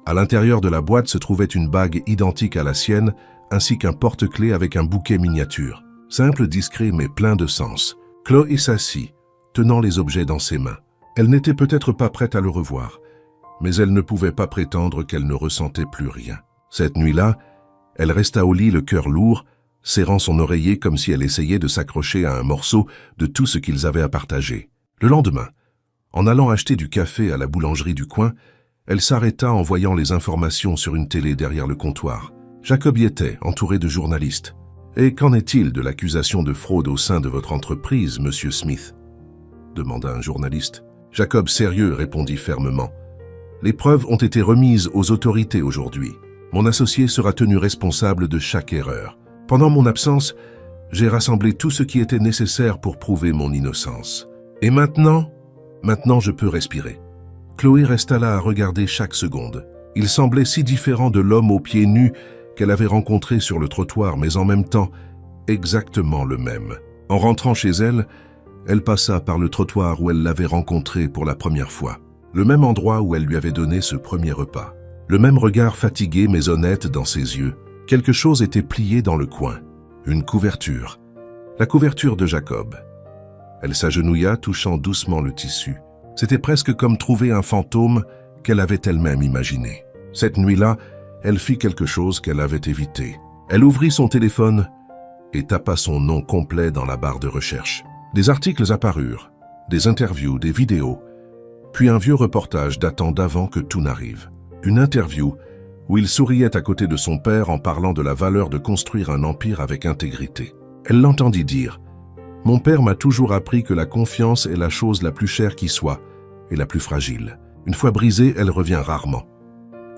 À l'intérieur de la boîte se trouvait une bague identique à la sienne, ainsi qu'un porte-clés avec un bouquet miniature. Simple, discret, mais plein de sens. Chloé s'assit, tenant les objets dans ses mains. Elle n'était peut-être pas prête à le revoir, mais elle ne pouvait pas prétendre qu'elle ne ressentait plus rien. Cette nuit-là, elle resta au lit le cœur lourd, serrant son oreiller comme si elle essayait de s'accrocher à un morceau de tout ce qu'ils avaient à partager. Le lendemain, en allant acheter du café à la boulangerie du coin, elle s'arrêta en voyant les informations sur une télé derrière le comptoir. Jacob y était, entouré de journalistes. « Et qu'en est-il de l'accusation de fraude au sein de votre entreprise, monsieur Smith ?» demanda un journaliste. Jacob, sérieux, répondit fermement. « Les preuves ont été remises aux autorités aujourd'hui. Mon associé sera tenu responsable de chaque erreur. Pendant mon absence, j'ai rassemblé tout ce qui était nécessaire pour prouver mon innocence. Et maintenant je peux respirer. » Chloé resta là à regarder chaque seconde. Il semblait si différent de l'homme aux pieds nus qu'elle avait rencontré sur le trottoir, mais en même temps, exactement le même. En rentrant chez elle, elle passa par le trottoir où elle l'avait rencontré pour la première fois. Le même endroit où elle lui avait donné ce premier repas. Le même regard fatigué mais honnête dans ses yeux. Quelque chose était plié dans le coin. Une couverture. La couverture de Jacob. Elle s'agenouilla, touchant doucement le tissu. C'était presque comme trouver un fantôme qu'elle avait elle-même imaginé. Cette nuit-là, elle fit quelque chose qu'elle avait évité. Elle ouvrit son téléphone et tapa son nom complet dans la barre de recherche. Des articles apparurent, des interviews, des vidéos, puis un vieux reportage datant d'avant que tout n'arrive. Une interview où il souriait à côté de son père en parlant de la valeur de construire un empire avec intégrité. Elle l'entendit dire « Mon père m'a toujours appris que la confiance est la chose la plus chère qui soit et la plus fragile. Une fois brisée, elle revient rarement.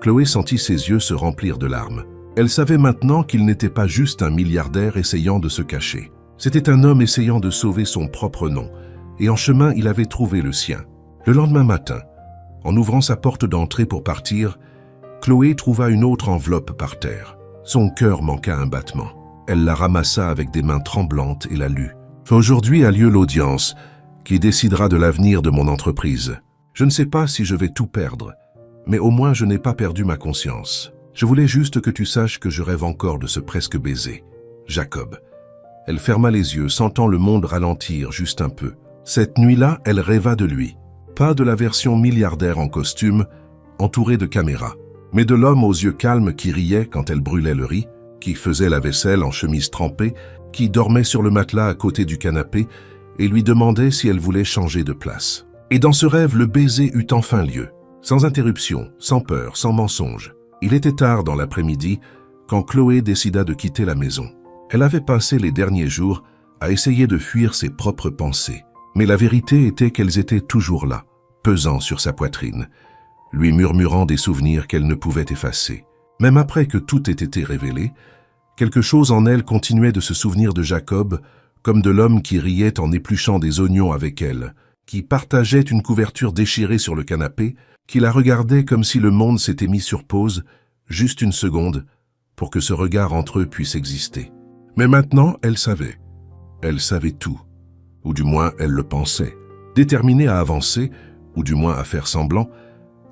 Chloé sentit ses yeux se remplir de larmes. Elle savait maintenant qu'il n'était pas juste un milliardaire essayant de se cacher. C'était un homme essayant de sauver son propre nom, et en chemin, il avait trouvé le sien. Le lendemain matin, en ouvrant sa porte d'entrée pour partir, Chloé trouva une autre enveloppe par terre. Son cœur manqua un battement. Elle la ramassa avec des mains tremblantes et la lut. « Aujourd'hui a lieu l'audience qui décidera de l'avenir de mon entreprise. Je ne sais pas si je vais tout perdre, mais au moins je n'ai pas perdu ma conscience. Je voulais juste que tu saches que je rêve encore de ce presque baiser. Jacob. » Elle ferma les yeux, sentant le monde ralentir juste un peu. Cette nuit-là, elle rêva de lui. Pas de la version milliardaire en costume, entourée de caméras, mais de l'homme aux yeux calmes qui riait quand elle brûlait le riz, qui faisait la vaisselle en chemise trempée, qui dormait sur le matelas à côté du canapé et lui demandait si elle voulait changer de place. Et dans ce rêve, le baiser eut enfin lieu, sans interruption, sans peur, sans mensonge. Il était tard dans l'après-midi quand Chloé décida de quitter la maison. Elle avait passé les derniers jours à essayer de fuir ses propres pensées, mais la vérité était qu'elles étaient toujours là, pesant sur sa poitrine, lui murmurant des souvenirs qu'elle ne pouvait effacer. Même après que tout ait été révélé, quelque chose en elle continuait de se souvenir de Jacob, comme de l'homme qui riait en épluchant des oignons avec elle, qui partageait une couverture déchirée sur le canapé, qui la regardait comme si le monde s'était mis sur pause, juste une seconde, pour que ce regard entre eux puisse exister. Mais maintenant, elle savait. Elle savait tout. Ou du moins, elle le pensait. Déterminée à avancer, ou du moins à faire semblant,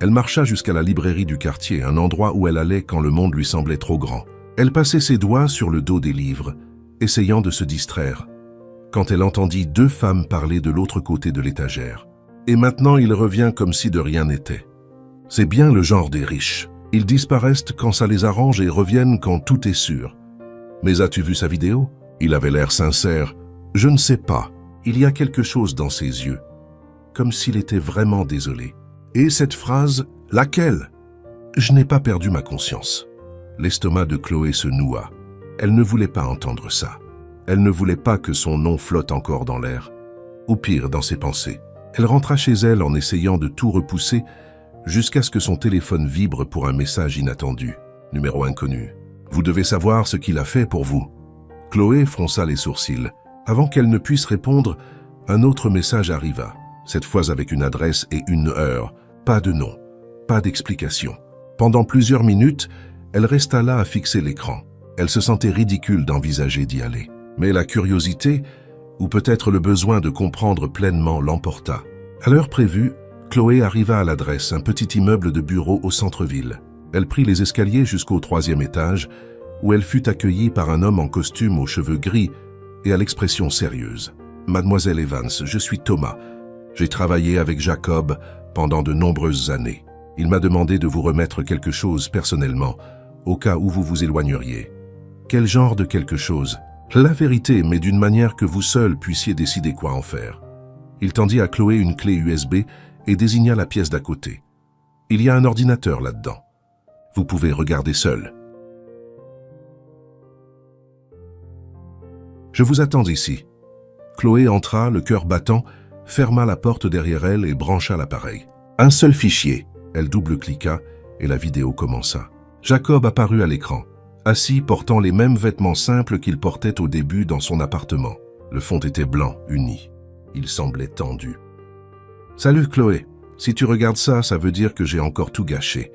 elle marcha jusqu'à la librairie du quartier, un endroit où elle allait quand le monde lui semblait trop grand. Elle passait ses doigts sur le dos des livres, essayant de se distraire, quand elle entendit deux femmes parler de l'autre côté de l'étagère. Et maintenant, il revient comme si de rien n'était. C'est bien le genre des riches. Ils disparaissent quand ça les arrange et reviennent quand tout est sûr. Mais as-tu vu sa vidéo? Il avait l'air sincère. Je ne sais pas. Il y a quelque chose dans ses yeux, comme s'il était vraiment désolé. Et cette phrase, laquelle? Je n'ai pas perdu ma conscience. L'estomac de Chloé se noua. Elle ne voulait pas entendre ça. Elle ne voulait pas que son nom flotte encore dans l'air, ou pire, dans ses pensées. Elle rentra chez elle en essayant de tout repousser, jusqu'à ce que son téléphone vibre pour un message inattendu. Numéro inconnu. Vous devez savoir ce qu'il a fait pour vous. Chloé fronça les sourcils. Avant qu'elle ne puisse répondre, un autre message arriva, cette fois avec une adresse et une heure. Pas de nom, pas d'explication. Pendant plusieurs minutes, elle resta là à fixer l'écran. Elle se sentait ridicule d'envisager d'y aller. Mais la curiosité, ou peut-être le besoin de comprendre pleinement, l'emporta. À l'heure prévue, Chloé arriva à l'adresse, un petit immeuble de bureaux au centre-ville. Elle prit les escaliers jusqu'au 3e étage, où elle fut accueillie par un homme en costume aux cheveux gris et à l'expression sérieuse. « Mademoiselle Evans, je suis Thomas. J'ai travaillé avec Jacob pendant de nombreuses années. Il m'a demandé de vous remettre quelque chose personnellement, au cas où vous vous éloigneriez. Quel genre de quelque chose? La vérité, mais d'une manière que vous seul puissiez décider quoi en faire. » Il tendit à Chloé une clé USB et désigna la pièce d'à côté. « Il y a un ordinateur là-dedans. Vous pouvez regarder seul. Je vous attends ici. » Chloé entra, le cœur battant, ferma la porte derrière elle et brancha l'appareil. Un seul fichier. Elle double-cliqua et la vidéo commença. Jacob apparut à l'écran, assis portant les mêmes vêtements simples qu'il portait au début dans son appartement. Le fond était blanc, uni. Il semblait tendu. « Salut Chloé. Si tu regardes ça, ça veut dire que j'ai encore tout gâché. »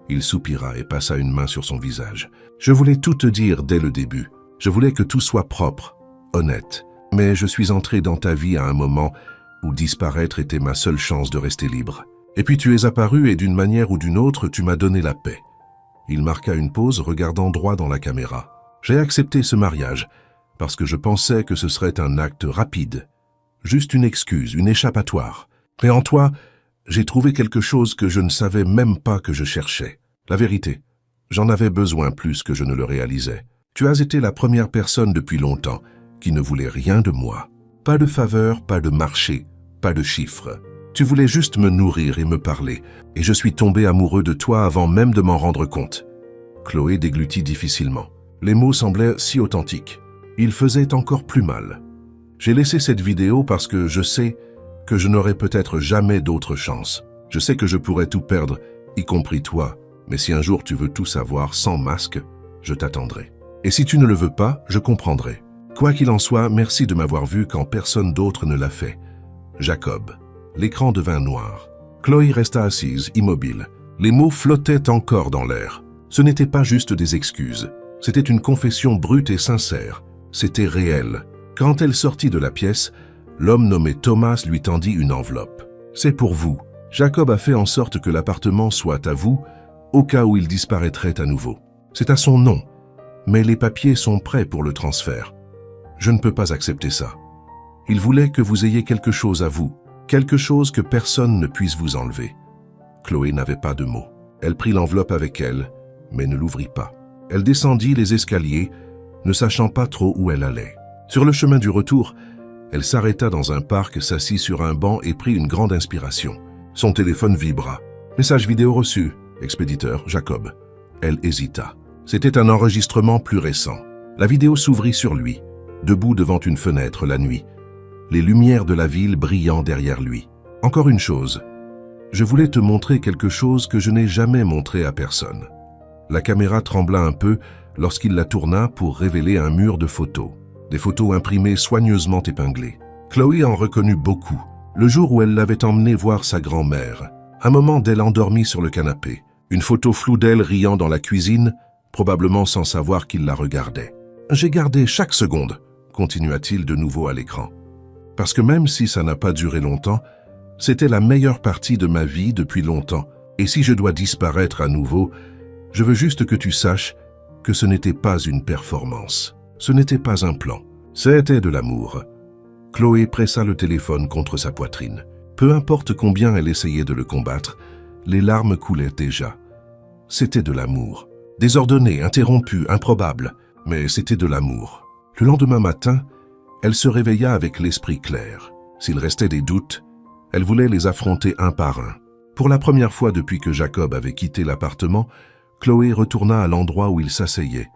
Il soupira et passa une main sur son visage. « Je voulais tout te dire dès le début. Je voulais que tout soit propre, honnête. Mais je suis entré dans ta vie à un moment où disparaître était ma seule chance de rester libre. Et puis tu es apparu et d'une manière ou d'une autre, tu m'as donné la paix. » Il marqua une pause, regardant droit dans la caméra. « J'ai accepté ce mariage parce que je pensais que ce serait un acte rapide. Juste une excuse, une échappatoire. Mais en toi, j'ai trouvé quelque chose que je ne savais même pas que je cherchais. La vérité, j'en avais besoin plus que je ne le réalisais. Tu as été la première personne depuis longtemps qui ne voulait rien de moi. Pas de faveur, pas de marché, pas de chiffres. Tu voulais juste me nourrir et me parler, et je suis tombé amoureux de toi avant même de m'en rendre compte. » Chloé déglutit difficilement. Les mots semblaient si authentiques. Ils faisaient encore plus mal. « J'ai laissé cette vidéo parce que je sais que je n'aurai peut-être jamais d'autre chance. Je sais que je pourrais tout perdre, y compris toi, Mais si un jour tu veux tout savoir sans masque, je t'attendrai. Et si tu ne le veux pas, je comprendrai. Quoi qu'il en soit, merci de m'avoir vu quand personne d'autre ne l'a fait. Jacob. L'écran devint noir. Chloé resta assise, immobile. Les mots flottaient encore dans l'air. Ce n'était pas juste des excuses. C'était une confession brute et sincère. C'était réel. Quand elle sortit de la pièce, l'homme nommé Thomas lui tendit une enveloppe. « C'est pour vous. Jacob a fait en sorte que l'appartement soit à vous, au cas où il disparaîtrait à nouveau. C'est à son nom, mais les papiers sont prêts pour le transfert. Je ne peux pas accepter ça. Il voulait que vous ayez quelque chose à vous, quelque chose que personne ne puisse vous enlever. » Chloé n'avait pas de mots. Elle prit l'enveloppe avec elle, mais ne l'ouvrit pas. Elle descendit les escaliers, ne sachant pas trop où elle allait. Sur le chemin du retour, elle s'arrêta dans un parc, s'assit sur un banc et prit une grande inspiration. Son téléphone vibra. Message vidéo reçu. Expéditeur, Jacob. Elle hésita. C'était un enregistrement plus récent. La vidéo s'ouvrit sur lui, debout devant une fenêtre la nuit, les lumières de la ville brillant derrière lui. Encore une chose. Je voulais te montrer quelque chose que je n'ai jamais montré à personne. La caméra trembla un peu lorsqu'il la tourna pour révéler un mur de photos. Des photos imprimées soigneusement épinglées. Chloé en reconnut beaucoup. Le jour où elle l'avait emmené voir sa grand-mère. Un moment d'elle endormie sur le canapé. Une photo floue d'elle riant dans la cuisine, probablement sans savoir qu'il la regardait. « J'ai gardé chaque seconde », continua-t-il de nouveau à l'écran. « Parce que même si ça n'a pas duré longtemps, c'était la meilleure partie de ma vie depuis longtemps. Et si je dois disparaître à nouveau, je veux juste que tu saches que ce n'était pas une performance. Ce n'était pas un plan. C'était de l'amour. » Chloé pressa le téléphone contre sa poitrine. Peu importe combien elle essayait de le combattre, les larmes coulaient déjà. C'était de l'amour. Désordonné, interrompu, improbable, mais c'était de l'amour. Le lendemain matin, elle se réveilla avec l'esprit clair. S'il restait des doutes, elle voulait les affronter un par un. Pour la première fois depuis que Jacob avait quitté l'appartement, Chloé retourna à l'endroit où il s'asseyait,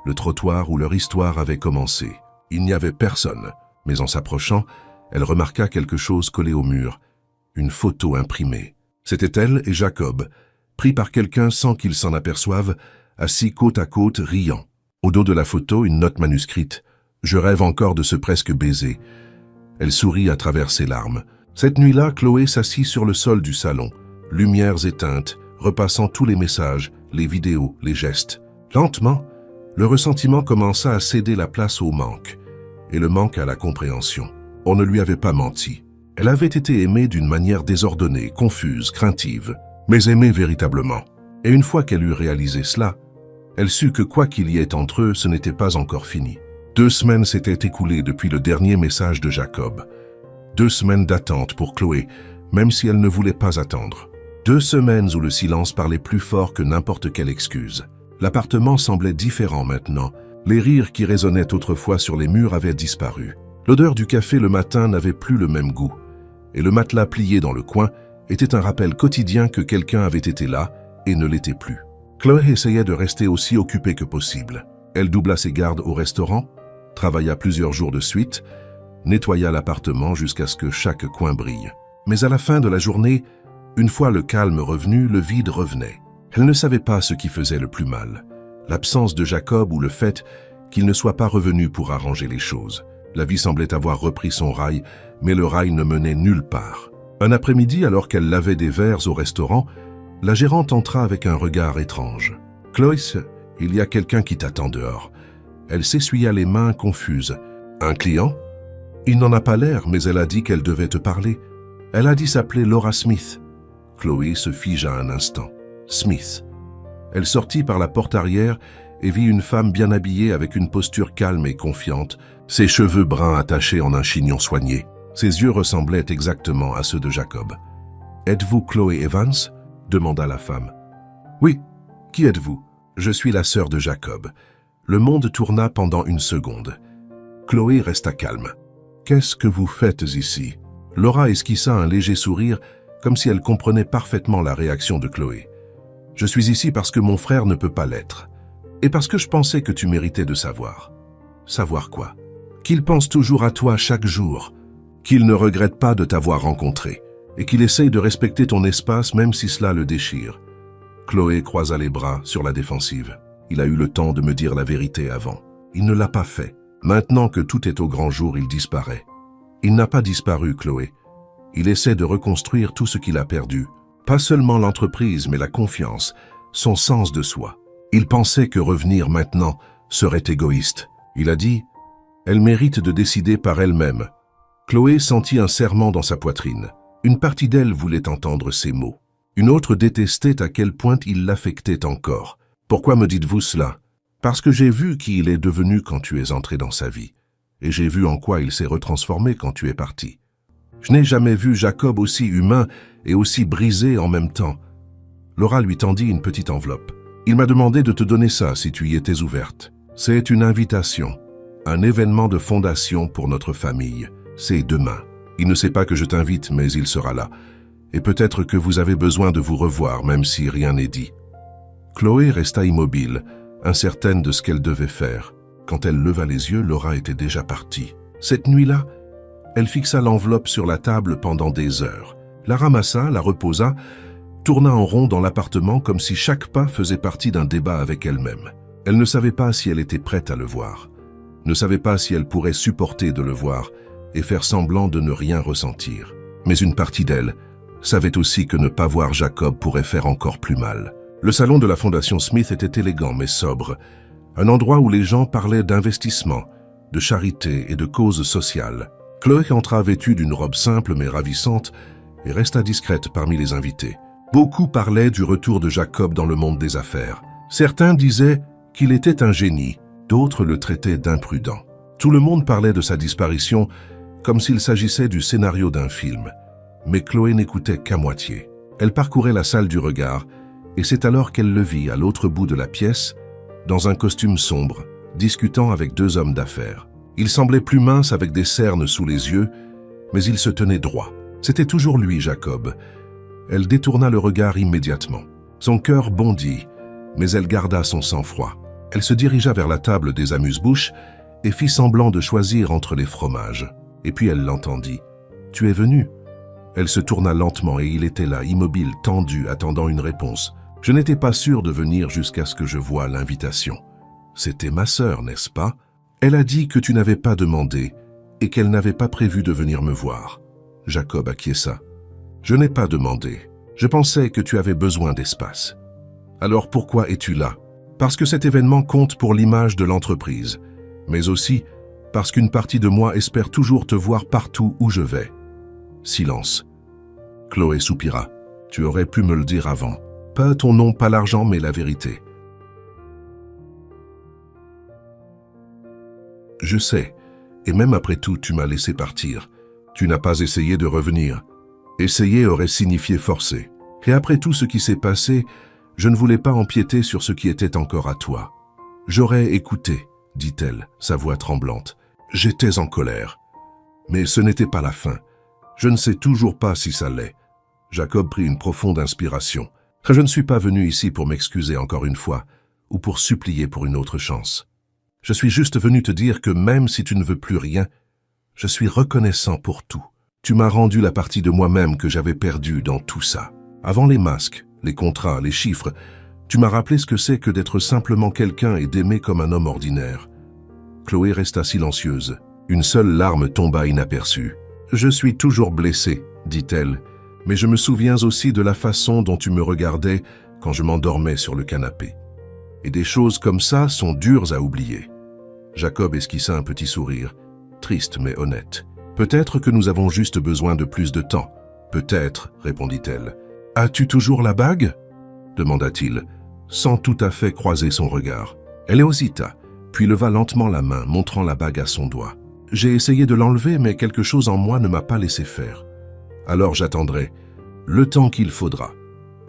le trottoir où leur histoire avait commencé. Il n'y avait personne, mais en s'approchant, elle remarqua quelque chose collé au mur, une photo imprimée. C'était elle et Jacob, pris par quelqu'un sans qu'il s'en aperçoive, assis côte à côte, riant. Au dos de la photo, une note manuscrite. « Je rêve encore de ce presque baiser. » Elle sourit à travers ses larmes. Cette nuit-là, Chloé s'assit sur le sol du salon, lumières éteintes, repassant tous les messages, les vidéos, les gestes. Lentement, le ressentiment commença à céder la place au manque, et le manque à la compréhension. On ne lui avait pas menti. Elle avait été aimée d'une manière désordonnée, confuse, craintive, mais aimée véritablement. Et une fois qu'elle eut réalisé cela, elle sut que quoi qu'il y ait entre eux, ce n'était pas encore fini. 2 semaines s'étaient écoulées depuis le dernier message de Jacob. 2 semaines d'attente pour Chloé, même si elle ne voulait pas attendre. 2 semaines où le silence parlait plus fort que n'importe quelle excuse. L'appartement semblait différent maintenant. Les rires qui résonnaient autrefois sur les murs avaient disparu. L'odeur du café le matin n'avait plus le même goût. Et le matelas plié dans le coin était un rappel quotidien que quelqu'un avait été là et ne l'était plus. Chloé essayait de rester aussi occupée que possible. Elle doubla ses gardes au restaurant, travailla plusieurs jours de suite, nettoya l'appartement jusqu'à ce que chaque coin brille. Mais à la fin de la journée, une fois le calme revenu, le vide revenait. Elle ne savait pas ce qui faisait le plus mal, l'absence de Jacob ou le fait qu'il ne soit pas revenu pour arranger les choses. La vie semblait avoir repris son rail, mais le rail ne menait nulle part. Un après-midi, alors qu'elle lavait des verres au restaurant, la gérante entra avec un regard étrange. « Chloé, il y a quelqu'un qui t'attend dehors. » Elle s'essuya les mains confuse. « Un client ?»« Il n'en a pas l'air, mais elle a dit qu'elle devait te parler. Elle a dit s'appeler Laura Smith. » Chloé se figea un instant. Smith. Elle sortit par la porte arrière et vit une femme bien habillée avec une posture calme et confiante, ses cheveux bruns attachés en un chignon soigné. Ses yeux ressemblaient exactement à ceux de Jacob. « Êtes-vous Chloé Evans ?» demanda la femme. « Oui. Qui êtes-vous ?»« Je suis la sœur de Jacob. » Le monde tourna pendant une seconde. Chloé resta calme. « Qu'est-ce que vous faites ici ?» Laura esquissa un léger sourire, comme si elle comprenait parfaitement la réaction de Chloé. « Je suis ici parce que mon frère ne peut pas l'être. Et parce que je pensais que tu méritais de savoir. » « Savoir quoi ?»« Qu'il pense toujours à toi chaque jour. Qu'il ne regrette pas de t'avoir rencontré. Et qu'il essaye de respecter ton espace même si cela le déchire. » Chloé croisa les bras sur la défensive. Il a eu le temps de me dire la vérité avant. Il ne l'a pas fait. Maintenant que tout est au grand jour, il disparaît. Il n'a pas disparu, Chloé. Il essaie de reconstruire tout ce qu'il a perdu. Pas seulement l'entreprise, mais la confiance, son sens de soi. Il pensait que revenir maintenant serait égoïste. Il a dit « Elle mérite de décider par elle-même ». Chloé sentit un serrement dans sa poitrine. Une partie d'elle voulait entendre ces mots. Une autre détestait à quel point il l'affectait encore. « Pourquoi me dites-vous cela ?»« Parce que j'ai vu qui il est devenu quand tu es entré dans sa vie. Et j'ai vu en quoi il s'est retransformé quand tu es parti. Je n'ai jamais vu Jacob aussi humain et aussi brisé en même temps. » Laura lui tendit une petite enveloppe. « Il m'a demandé de te donner ça si tu y étais ouverte. C'est une invitation, un événement de fondation pour notre famille. C'est demain. Il ne sait pas que je t'invite, mais il sera là. Et peut-être que vous avez besoin de vous revoir, même si rien n'est dit. » Chloé resta immobile, incertaine de ce qu'elle devait faire. Quand elle leva les yeux, Laura était déjà partie. Cette nuit-là, elle fixa l'enveloppe sur la table pendant des heures. La ramassa, la reposa, tourna en rond dans l'appartement comme si chaque pas faisait partie d'un débat avec elle-même. Elle ne savait pas si elle était prête à le voir, ne savait pas si elle pourrait supporter de le voir et faire semblant de ne rien ressentir. Mais une partie d'elle savait aussi que ne pas voir Jacob pourrait faire encore plus mal. Le salon de la Fondation Smith était élégant mais sobre, un endroit où les gens parlaient d'investissement, de charité et de causes sociales. Chloé entra vêtue d'une robe simple mais ravissante et resta discrète parmi les invités. Beaucoup parlaient du retour de Jacob dans le monde des affaires. Certains disaient qu'il était un génie, d'autres le traitaient d'imprudent. Tout le monde parlait de sa disparition comme s'il s'agissait du scénario d'un film. Mais Chloé n'écoutait qu'à moitié. Elle parcourait la salle du regard et c'est alors qu'elle le vit à l'autre bout de la pièce, dans un costume sombre, discutant avec deux hommes d'affaires. Il semblait plus mince avec des cernes sous les yeux, mais il se tenait droit. C'était toujours lui, Jacob. Elle détourna le regard immédiatement. Son cœur bondit, mais elle garda son sang-froid. Elle se dirigea vers la table des amuse-bouches et fit semblant de choisir entre les fromages. Et puis elle l'entendit. « Tu es venu ?» Elle se tourna lentement et il était là, immobile, tendu, attendant une réponse. « Je n'étais pas sûr de venir jusqu'à ce que je voie l'invitation. C'était ma sœur, n'est-ce pas ? Elle a dit que tu n'avais pas demandé et qu'elle n'avait pas prévu de venir me voir. » Jacob acquiesça. « Je n'ai pas demandé. Je pensais que tu avais besoin d'espace. Alors pourquoi es-tu là ? Parce que cet événement compte pour l'image de l'entreprise, mais aussi parce qu'une partie de moi espère toujours te voir partout où je vais. » Silence. Chloé soupira. « Tu aurais pu me le dire avant. Pas ton nom, pas l'argent, mais la vérité. » « Je sais, et même après tout, tu m'as laissé partir. Tu n'as pas essayé de revenir. Essayer aurait signifié forcer. Et après tout ce qui s'est passé, je ne voulais pas empiéter sur ce qui était encore à toi. J'aurais écouté, dit-elle, sa voix tremblante. J'étais en colère. Mais ce n'était pas la fin. Je ne sais toujours pas si ça l'est. » Jacob prit une profonde inspiration. « Je ne suis pas venu ici pour m'excuser encore une fois, ou pour supplier pour une autre chance. Je suis juste venu te dire que même si tu ne veux plus rien, je suis reconnaissant pour tout. Tu m'as rendu la partie de moi-même que j'avais perdue dans tout ça. Avant les masques, les contrats, les chiffres, tu m'as rappelé ce que c'est que d'être simplement quelqu'un et d'aimer comme un homme ordinaire. » Chloé resta silencieuse. Une seule larme tomba inaperçue. « Je suis toujours blessée, dit-elle, mais je me souviens aussi de la façon dont tu me regardais quand je m'endormais sur le canapé. Et des choses comme ça sont dures à oublier. » Jacob esquissa un petit sourire, triste mais honnête. « Peut-être que nous avons juste besoin de plus de temps. »« Peut-être, » répondit-elle. « As-tu toujours la bague ?» demanda-t-il, sans tout à fait croiser son regard. Elle hésita, puis leva lentement la main, montrant la bague à son doigt. « J'ai essayé de l'enlever, mais quelque chose en moi ne m'a pas laissé faire. Alors j'attendrai, le temps qu'il faudra. »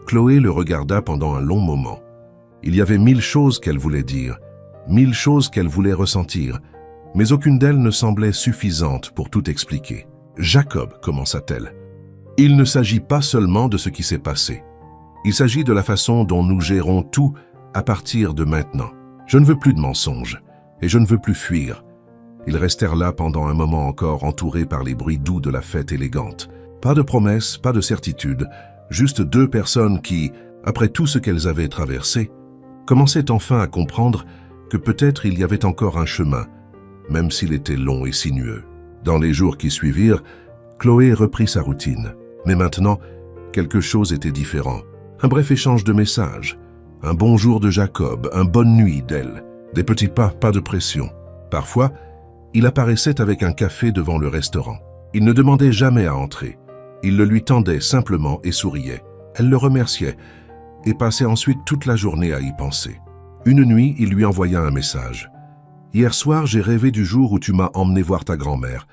Chloé le regarda pendant un long moment. Il y avait 1000 choses qu'elle voulait dire, 1000 choses qu'elle voulait ressentir, mais aucune d'elles ne semblait suffisante pour tout expliquer. « Jacob, » commença-t-elle, « il ne s'agit pas seulement de ce qui s'est passé. Il s'agit de la façon dont nous gérons tout à partir de maintenant. Je ne veux plus de mensonges, et je ne veux plus fuir. » Ils restèrent là pendant un moment encore, entourés par les bruits doux de la fête élégante. Pas de promesses, pas de certitudes, juste deux personnes qui, après tout ce qu'elles avaient traversé, commençaient enfin à comprendre que peut-être il y avait encore un chemin, même s'il était long et sinueux. Dans les jours qui suivirent, Chloé reprit sa routine. Mais maintenant, quelque chose était différent. Un bref échange de messages, un bonjour de Jacob, un bonne nuit d'elle, des petits pas, pas de pression. Parfois, il apparaissait avec un café devant le restaurant. Il ne demandait jamais à entrer. Il le lui tendait simplement et souriait. Elle le remerciait et passait ensuite toute la journée à y penser. Une nuit, il lui envoya un message. « Hier soir, j'ai rêvé du jour où tu m'as emmené voir ta grand-mère.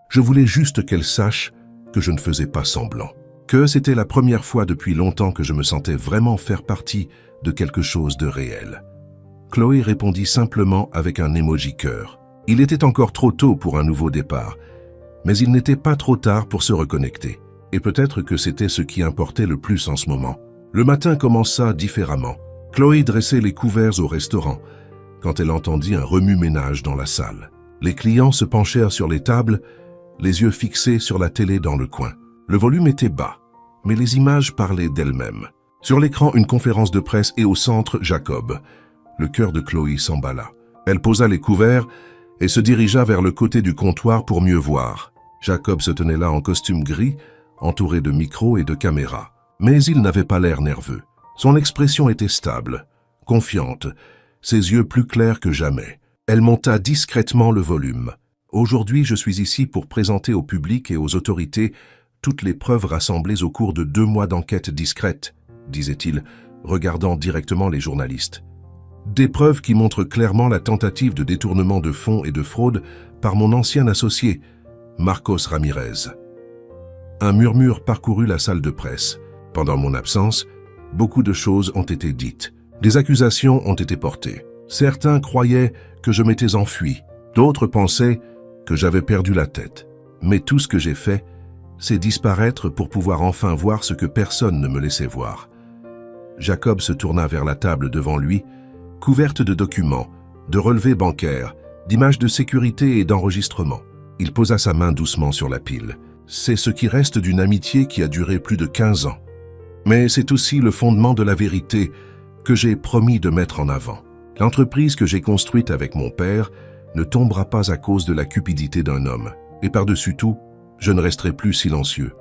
Je voulais juste qu'elle sache que je ne faisais pas semblant. Que c'était la première fois depuis longtemps que je me sentais vraiment faire partie de quelque chose de réel. » Chloé répondit simplement avec un emoji cœur. Il était encore trop tôt pour un nouveau départ, mais il n'était pas trop tard pour se reconnecter. Et peut-être que c'était ce qui importait le plus en ce moment. Le matin commença différemment. Chloé dressait les couverts au restaurant quand elle entendit un remue-ménage dans la salle. Les clients se penchèrent sur les tables, les yeux fixés sur la télé dans le coin. Le volume était bas, mais les images parlaient d'elles-mêmes. Sur l'écran, une conférence de presse et au centre, Jacob. Le cœur de Chloé s'emballa. Elle posa les couverts et se dirigea vers le côté du comptoir pour mieux voir. Jacob se tenait là en costume gris, entouré de micros et de caméras. Mais il n'avait pas l'air nerveux. Son expression était stable, confiante, ses yeux plus clairs que jamais. Elle monta discrètement le volume. « Aujourd'hui, je suis ici pour présenter au public et aux autorités toutes les preuves rassemblées au cours de 2 mois d'enquête discrète, disait-il, regardant directement les journalistes. Des preuves qui montrent clairement la tentative de détournement de fonds et de fraude par mon ancien associé, Marcos Ramirez. » Un murmure parcourut la salle de presse. Pendant mon absence, beaucoup de choses ont été dites. Des accusations ont été portées. Certains croyaient que je m'étais enfui. D'autres pensaient que j'avais perdu la tête. Mais tout ce que j'ai fait, c'est disparaître pour pouvoir enfin voir ce que personne ne me laissait voir. Jacob se tourna vers la table devant lui, couverte de documents, de relevés bancaires, d'images de sécurité et d'enregistrements. Il posa sa main doucement sur la pile. C'est ce qui reste d'une amitié qui a duré plus de 15 ans. Mais c'est aussi le fondement de la vérité que j'ai promis de mettre en avant. L'entreprise que j'ai construite avec mon père ne tombera pas à cause de la cupidité d'un homme. Et par-dessus tout, je ne resterai plus silencieux.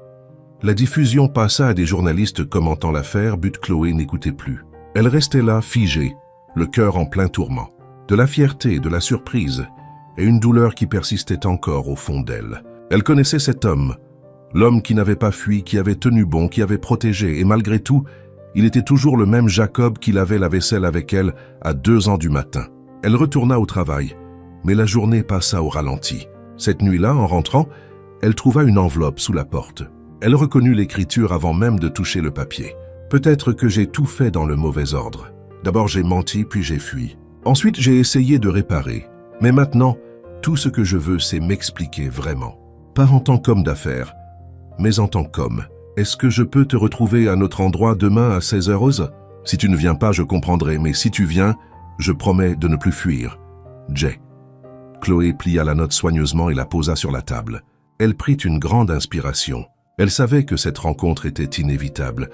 La diffusion passa à des journalistes commentant l'affaire, but Chloé n'écoutait plus. Elle restait là, figée, le cœur en plein tourment. De la fierté, de la surprise, et une douleur qui persistait encore au fond d'elle. Elle connaissait cet homme, l'homme qui n'avait pas fui, qui avait tenu bon, qui avait protégé, et malgré tout, il était toujours le même Jacob qui lavait la vaisselle avec elle à 2 ans du matin. Elle retourna au travail, mais la journée passa au ralenti. Cette nuit-là, en rentrant, elle trouva une enveloppe sous la porte. Elle reconnut l'écriture avant même de toucher le papier. Peut-être que j'ai tout fait dans le mauvais ordre. D'abord j'ai menti, puis j'ai fui. Ensuite j'ai essayé de réparer. Mais maintenant, tout ce que je veux, c'est m'expliquer vraiment. Pas en tant qu'homme d'affaires, mais en tant qu'homme. Est-ce que je peux te retrouver à notre endroit demain à 16h? Si tu ne viens pas, je comprendrai, mais si tu viens, je promets de ne plus fuir. Jay. Chloé plia la note soigneusement et la posa sur la table. Elle prit une grande inspiration. Elle savait que cette rencontre était inévitable.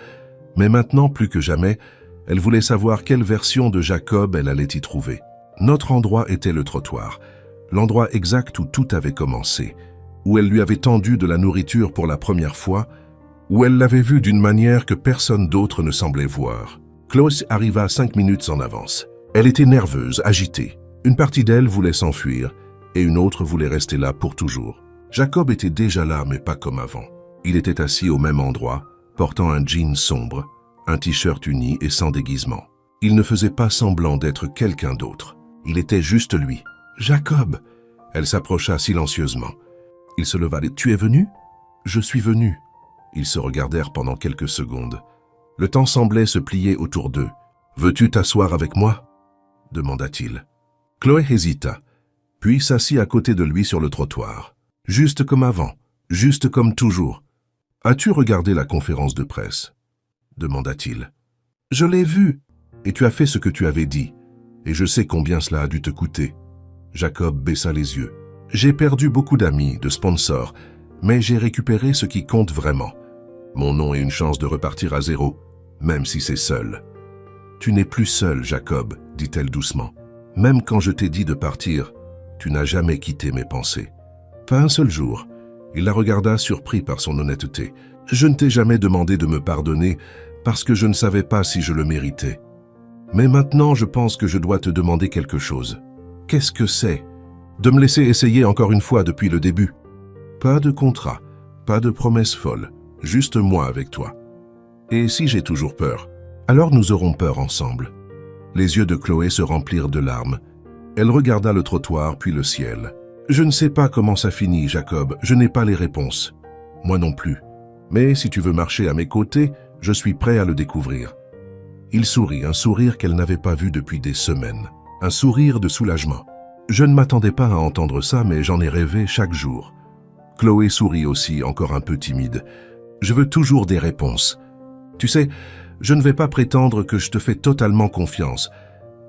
Mais maintenant, plus que jamais, elle voulait savoir quelle version de Jacob elle allait y trouver. Notre endroit était le trottoir, l'endroit exact où tout avait commencé, où elle lui avait tendu de la nourriture pour la première fois, où elle l'avait vu d'une manière que personne d'autre ne semblait voir. Chloé arriva 5 minutes en avance. Elle était nerveuse, agitée. Une partie d'elle voulait s'enfuir et une autre voulait rester là pour toujours. Jacob était déjà là, mais pas comme avant. Il était assis au même endroit, portant un jean sombre, un t-shirt uni et sans déguisement. Il ne faisait pas semblant d'être quelqu'un d'autre. Il était juste lui. « Jacob !» Elle s'approcha silencieusement. Il se leva. « Tu es venu ?»« Je suis venu. » Ils se regardèrent pendant quelques secondes. Le temps semblait se plier autour d'eux. « Veux-tu t'asseoir avec moi ?» demanda-t-il. Chloé hésita, puis s'assit à côté de lui sur le trottoir. « Juste comme avant, juste comme toujours. As-tu regardé la conférence de presse ?» demanda-t-il. « Je l'ai vue, et tu as fait ce que tu avais dit, et je sais combien cela a dû te coûter. » Jacob baissa les yeux. « J'ai perdu beaucoup d'amis, de sponsors, mais j'ai récupéré ce qui compte vraiment. Mon nom et une chance de repartir à zéro. même si c'est seul. « Tu n'es plus seul, Jacob, dit-elle doucement. Même quand je t'ai dit de partir, tu n'as jamais quitté mes pensées. » Pas un seul jour. Il la regarda surpris par son honnêteté. « Je ne t'ai jamais demandé de me pardonner parce que je ne savais pas si je le méritais. Mais maintenant, je pense que je dois te demander quelque chose. Qu'est-ce que c'est? De me laisser essayer encore une fois depuis le début. Pas de contrat, pas de promesse folle, juste moi avec toi. Et si j'ai toujours peur, alors nous aurons peur ensemble. » Les yeux de Chloé se remplirent de larmes. Elle regarda le trottoir puis le ciel. « Je ne sais pas comment ça finit, Jacob, je n'ai pas les réponses. Moi non plus. Mais si tu veux marcher à mes côtés, je suis prêt à le découvrir. » Il sourit, un sourire qu'elle n'avait pas vu depuis des semaines. Un sourire de soulagement. Je ne m'attendais pas à entendre ça, mais j'en ai rêvé chaque jour. Chloé sourit aussi, encore un peu timide. Je veux toujours des réponses. Tu sais, je ne vais pas prétendre que je te fais totalement confiance,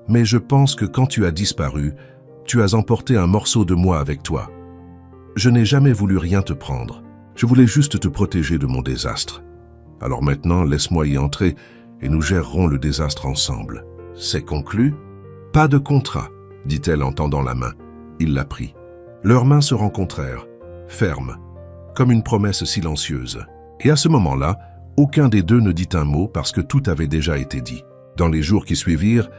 mais je pense que quand tu as disparu, tu as emporté un morceau de moi avec toi. Je n'ai jamais voulu rien te prendre. Je voulais juste te protéger de mon désastre. Alors maintenant, laisse-moi y entrer et nous gérerons le désastre ensemble. C'est conclu? Pas de contrat, dit-elle en tendant la main. Il la prit. Leurs mains se rencontrèrent, fermes, comme une promesse silencieuse. Et à ce moment-là, aucun des deux ne dit un mot parce que tout avait déjà été dit. Dans les jours qui suivirent,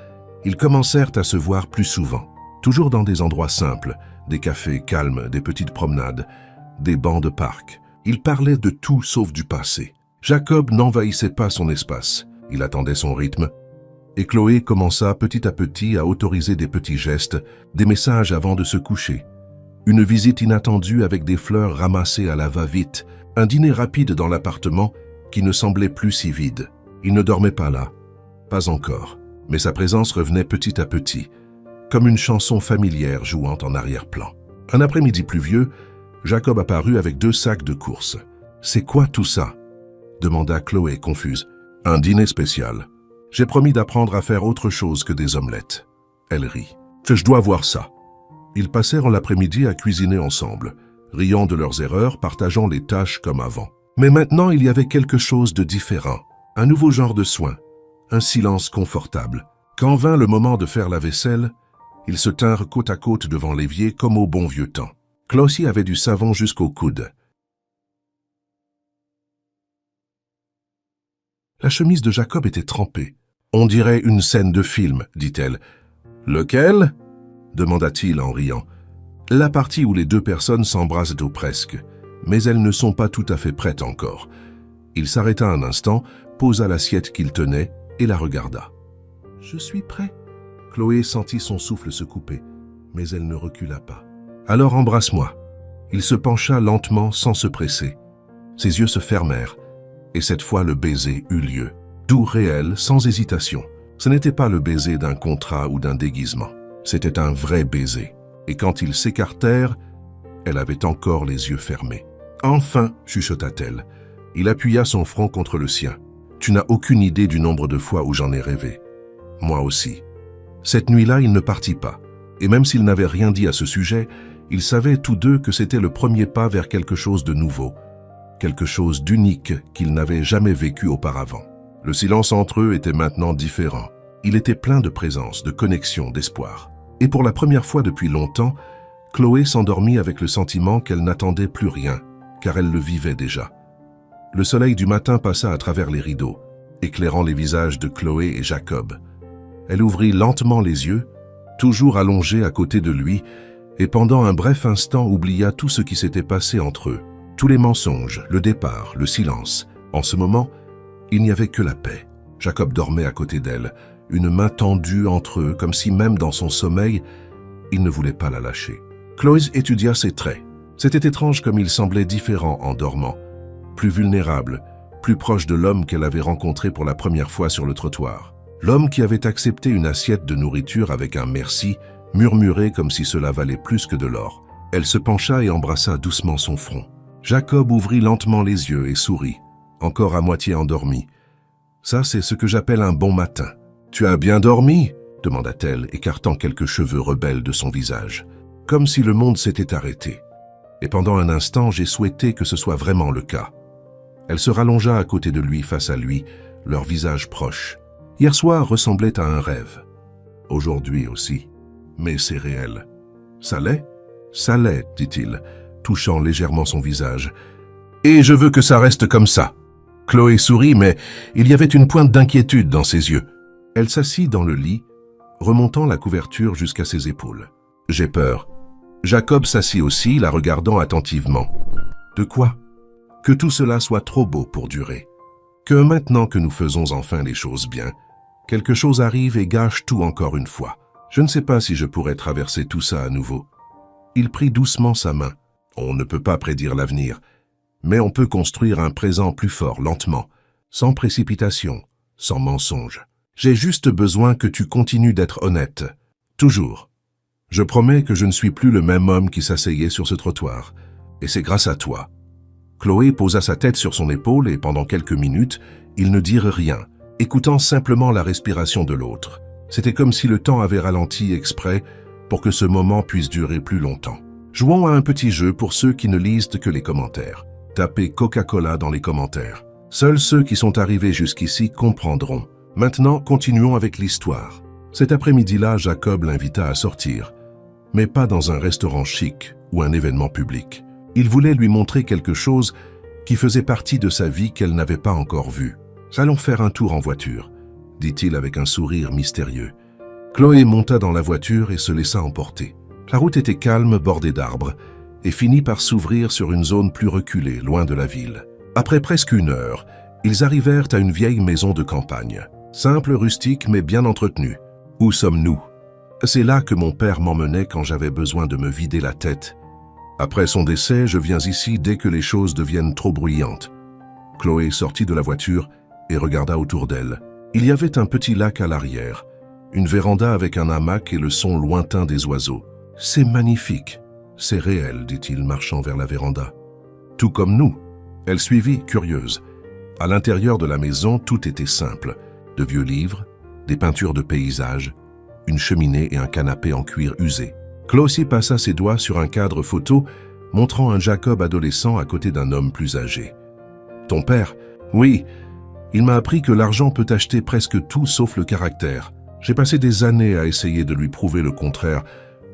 ils commencèrent à se voir plus souvent, toujours dans des endroits simples, des cafés calmes, des petites promenades, des bancs de parc. Ils parlaient de tout sauf du passé. Jacob n'envahissait pas son espace, il attendait son rythme. Et Chloé commença petit à petit à autoriser des petits gestes, des messages avant de se coucher. Une visite inattendue avec des fleurs ramassées à la va-vite, un dîner rapide dans l'appartement qui ne semblait plus si vide. Il ne dormait pas là, pas encore, mais sa présence revenait petit à petit, comme une chanson familière jouant en arrière-plan. Un après-midi pluvieux, Jacob apparut avec 2 sacs de courses. « C'est quoi tout ça ?» demanda Chloé confuse. « Un dîner spécial. J'ai promis d'apprendre à faire autre chose que des omelettes. » Elle rit. « Je dois voir ça. » Ils passèrent l'après-midi à cuisiner ensemble, riant de leurs erreurs, partageant les tâches comme avant. Mais maintenant, il y avait quelque chose de différent, un nouveau genre de soin, un silence confortable. Quand vint le moment de faire la vaisselle, ils se tinrent côte à côte devant l'évier comme au bon vieux temps. Chloé avait du savon jusqu'au coude. La chemise de Jacob était trempée. « On dirait une scène de film, » dit-elle. « Lequel ?» demanda-t-il en riant. « La partie où les 2 personnes s'embrassent ou presque, mais elles ne sont pas tout à fait prêtes encore. » Il s'arrêta un instant, posa l'assiette qu'il tenait et la regarda. « Je suis prêt. » Chloé sentit son souffle se couper, mais elle ne recula pas. « Alors embrasse-moi. » Il se pencha lentement sans se presser. Ses yeux se fermèrent, et cette fois le baiser eut lieu. Doux, réel, sans hésitation. Ce n'était pas le baiser d'un contrat ou d'un déguisement. C'était un vrai baiser. Et quand ils s'écartèrent, elle avait encore les yeux fermés. « Enfin !» chuchota-t-elle. Il appuya son front contre le sien. « Tu n'as aucune idée du nombre de fois où j'en ai rêvé. Moi aussi. » Cette nuit-là, il ne partit pas. Et même s'ils n'avaient rien dit à ce sujet, ils savaient tous deux que c'était le premier pas vers quelque chose de nouveau, quelque chose d'unique qu'ils n'avaient jamais vécu auparavant. Le silence entre eux était maintenant différent. Il était plein de présence, de connexion, d'espoir. Et pour la première fois depuis longtemps, Chloé s'endormit avec le sentiment qu'elle n'attendait plus rien, car elle le vivait déjà. Le soleil du matin passa à travers les rideaux, éclairant les visages de Chloé et Jacob. Elle ouvrit lentement les yeux, toujours allongée à côté de lui, et pendant un bref instant oublia tout ce qui s'était passé entre eux. Tous les mensonges, le départ, le silence. En ce moment, il n'y avait que la paix. Jacob dormait à côté d'elle, une main tendue entre eux, comme si même dans son sommeil, il ne voulait pas la lâcher. Chloé étudia ses traits. C'était étrange comme il semblait différent en dormant, plus vulnérable, plus proche de l'homme qu'elle avait rencontré pour la première fois sur le trottoir. L'homme qui avait accepté une assiette de nourriture avec un merci, murmuré comme si cela valait plus que de l'or. Elle se pencha et embrassa doucement son front. Jacob ouvrit lentement les yeux et sourit, encore à moitié endormi. « Ça, c'est ce que j'appelle un bon matin. »« Tu as bien dormi ?» demanda-t-elle, écartant quelques cheveux rebelles de son visage. Comme si le monde s'était arrêté. Et pendant un instant, j'ai souhaité que ce soit vraiment le cas. Elle se rallongea à côté de lui, face à lui, leurs visages proches. Hier soir ressemblait à un rêve. Aujourd'hui aussi. Mais c'est réel. Ça l'est? Ça l'est, dit-il, touchant légèrement son visage. Et je veux que ça reste comme ça. Chloé sourit, mais il y avait une pointe d'inquiétude dans ses yeux. Elle s'assit dans le lit, remontant la couverture jusqu'à ses épaules. J'ai peur. Jacob s'assit aussi, la regardant attentivement. De quoi? Que tout cela soit trop beau pour durer. Que maintenant que nous faisons enfin les choses bien, quelque chose arrive et gâche tout encore une fois. Je ne sais pas si je pourrais traverser tout ça à nouveau. Il prit doucement sa main. On ne peut pas prédire l'avenir, mais on peut construire un présent plus fort lentement, sans précipitation, sans mensonge. J'ai juste besoin que tu continues d'être honnête. Toujours. Je promets que je ne suis plus le même homme qui s'asseyait sur ce trottoir. Et c'est grâce à toi. Chloé posa sa tête sur son épaule et pendant quelques minutes, ils ne dirent rien, écoutant simplement la respiration de l'autre. C'était comme si le temps avait ralenti exprès pour que ce moment puisse durer plus longtemps. Jouons à un petit jeu pour ceux qui ne lisent que les commentaires. Tapez Coca-Cola dans les commentaires. Seuls ceux qui sont arrivés jusqu'ici comprendront. Maintenant, continuons avec l'histoire. Cet après-midi-là, Jacob l'invita à sortir, mais pas dans un restaurant chic ou un événement public. Il voulait lui montrer quelque chose qui faisait partie de sa vie qu'elle n'avait pas encore vue. « Allons faire un tour en voiture », dit-il avec un sourire mystérieux. Chloé monta dans la voiture et se laissa emporter. La route était calme, bordée d'arbres, et finit par s'ouvrir sur une zone plus reculée, loin de la ville. Après presque 1 heure, ils arrivèrent à une vieille maison de campagne. Simple, rustique, mais bien entretenue. Où sommes-nous? C'est là que mon père m'emmenait quand j'avais besoin de me vider la tête. Après son décès, je viens ici dès que les choses deviennent trop bruyantes. Chloé sortit de la voiture et regarda autour d'elle. Il y avait un petit lac à l'arrière, une véranda avec un hamac et le son lointain des oiseaux. « C'est magnifique. C'est réel, dit-il, marchant vers la véranda. Tout comme nous. » Elle suivit, curieuse. À l'intérieur de la maison, tout était simple. De vieux livres, des peintures de paysages, une cheminée et un canapé en cuir usé. Chloé passa ses doigts sur un cadre photo montrant un Jacob adolescent à côté d'un homme plus âgé. « Ton père? Oui. Il m'a appris que l'argent peut acheter presque tout sauf le caractère. J'ai passé des années à essayer de lui prouver le contraire,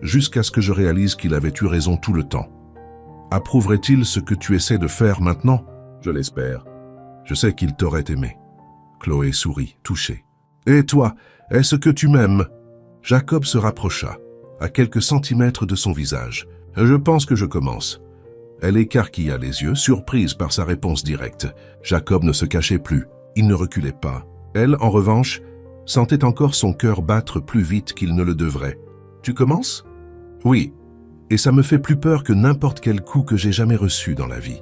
jusqu'à ce que je réalise qu'il avait eu raison tout le temps. Approuverait-il ce que tu essaies de faire maintenant? Je l'espère. Je sais qu'il t'aurait aimé. » Chloé sourit, touchée. « Et toi, est-ce que tu m'aimes » Jacob se rapprocha, à quelques centimètres de son visage. « Je pense que je commence. » Elle écarquilla les yeux, surprise par sa réponse directe. Jacob ne se cachait plus, il ne reculait pas. Elle, en revanche, sentait encore son cœur battre plus vite qu'il ne le devrait. « Tu commences ?»« Oui, et ça me fait plus peur que n'importe quel coup que j'ai jamais reçu dans la vie. »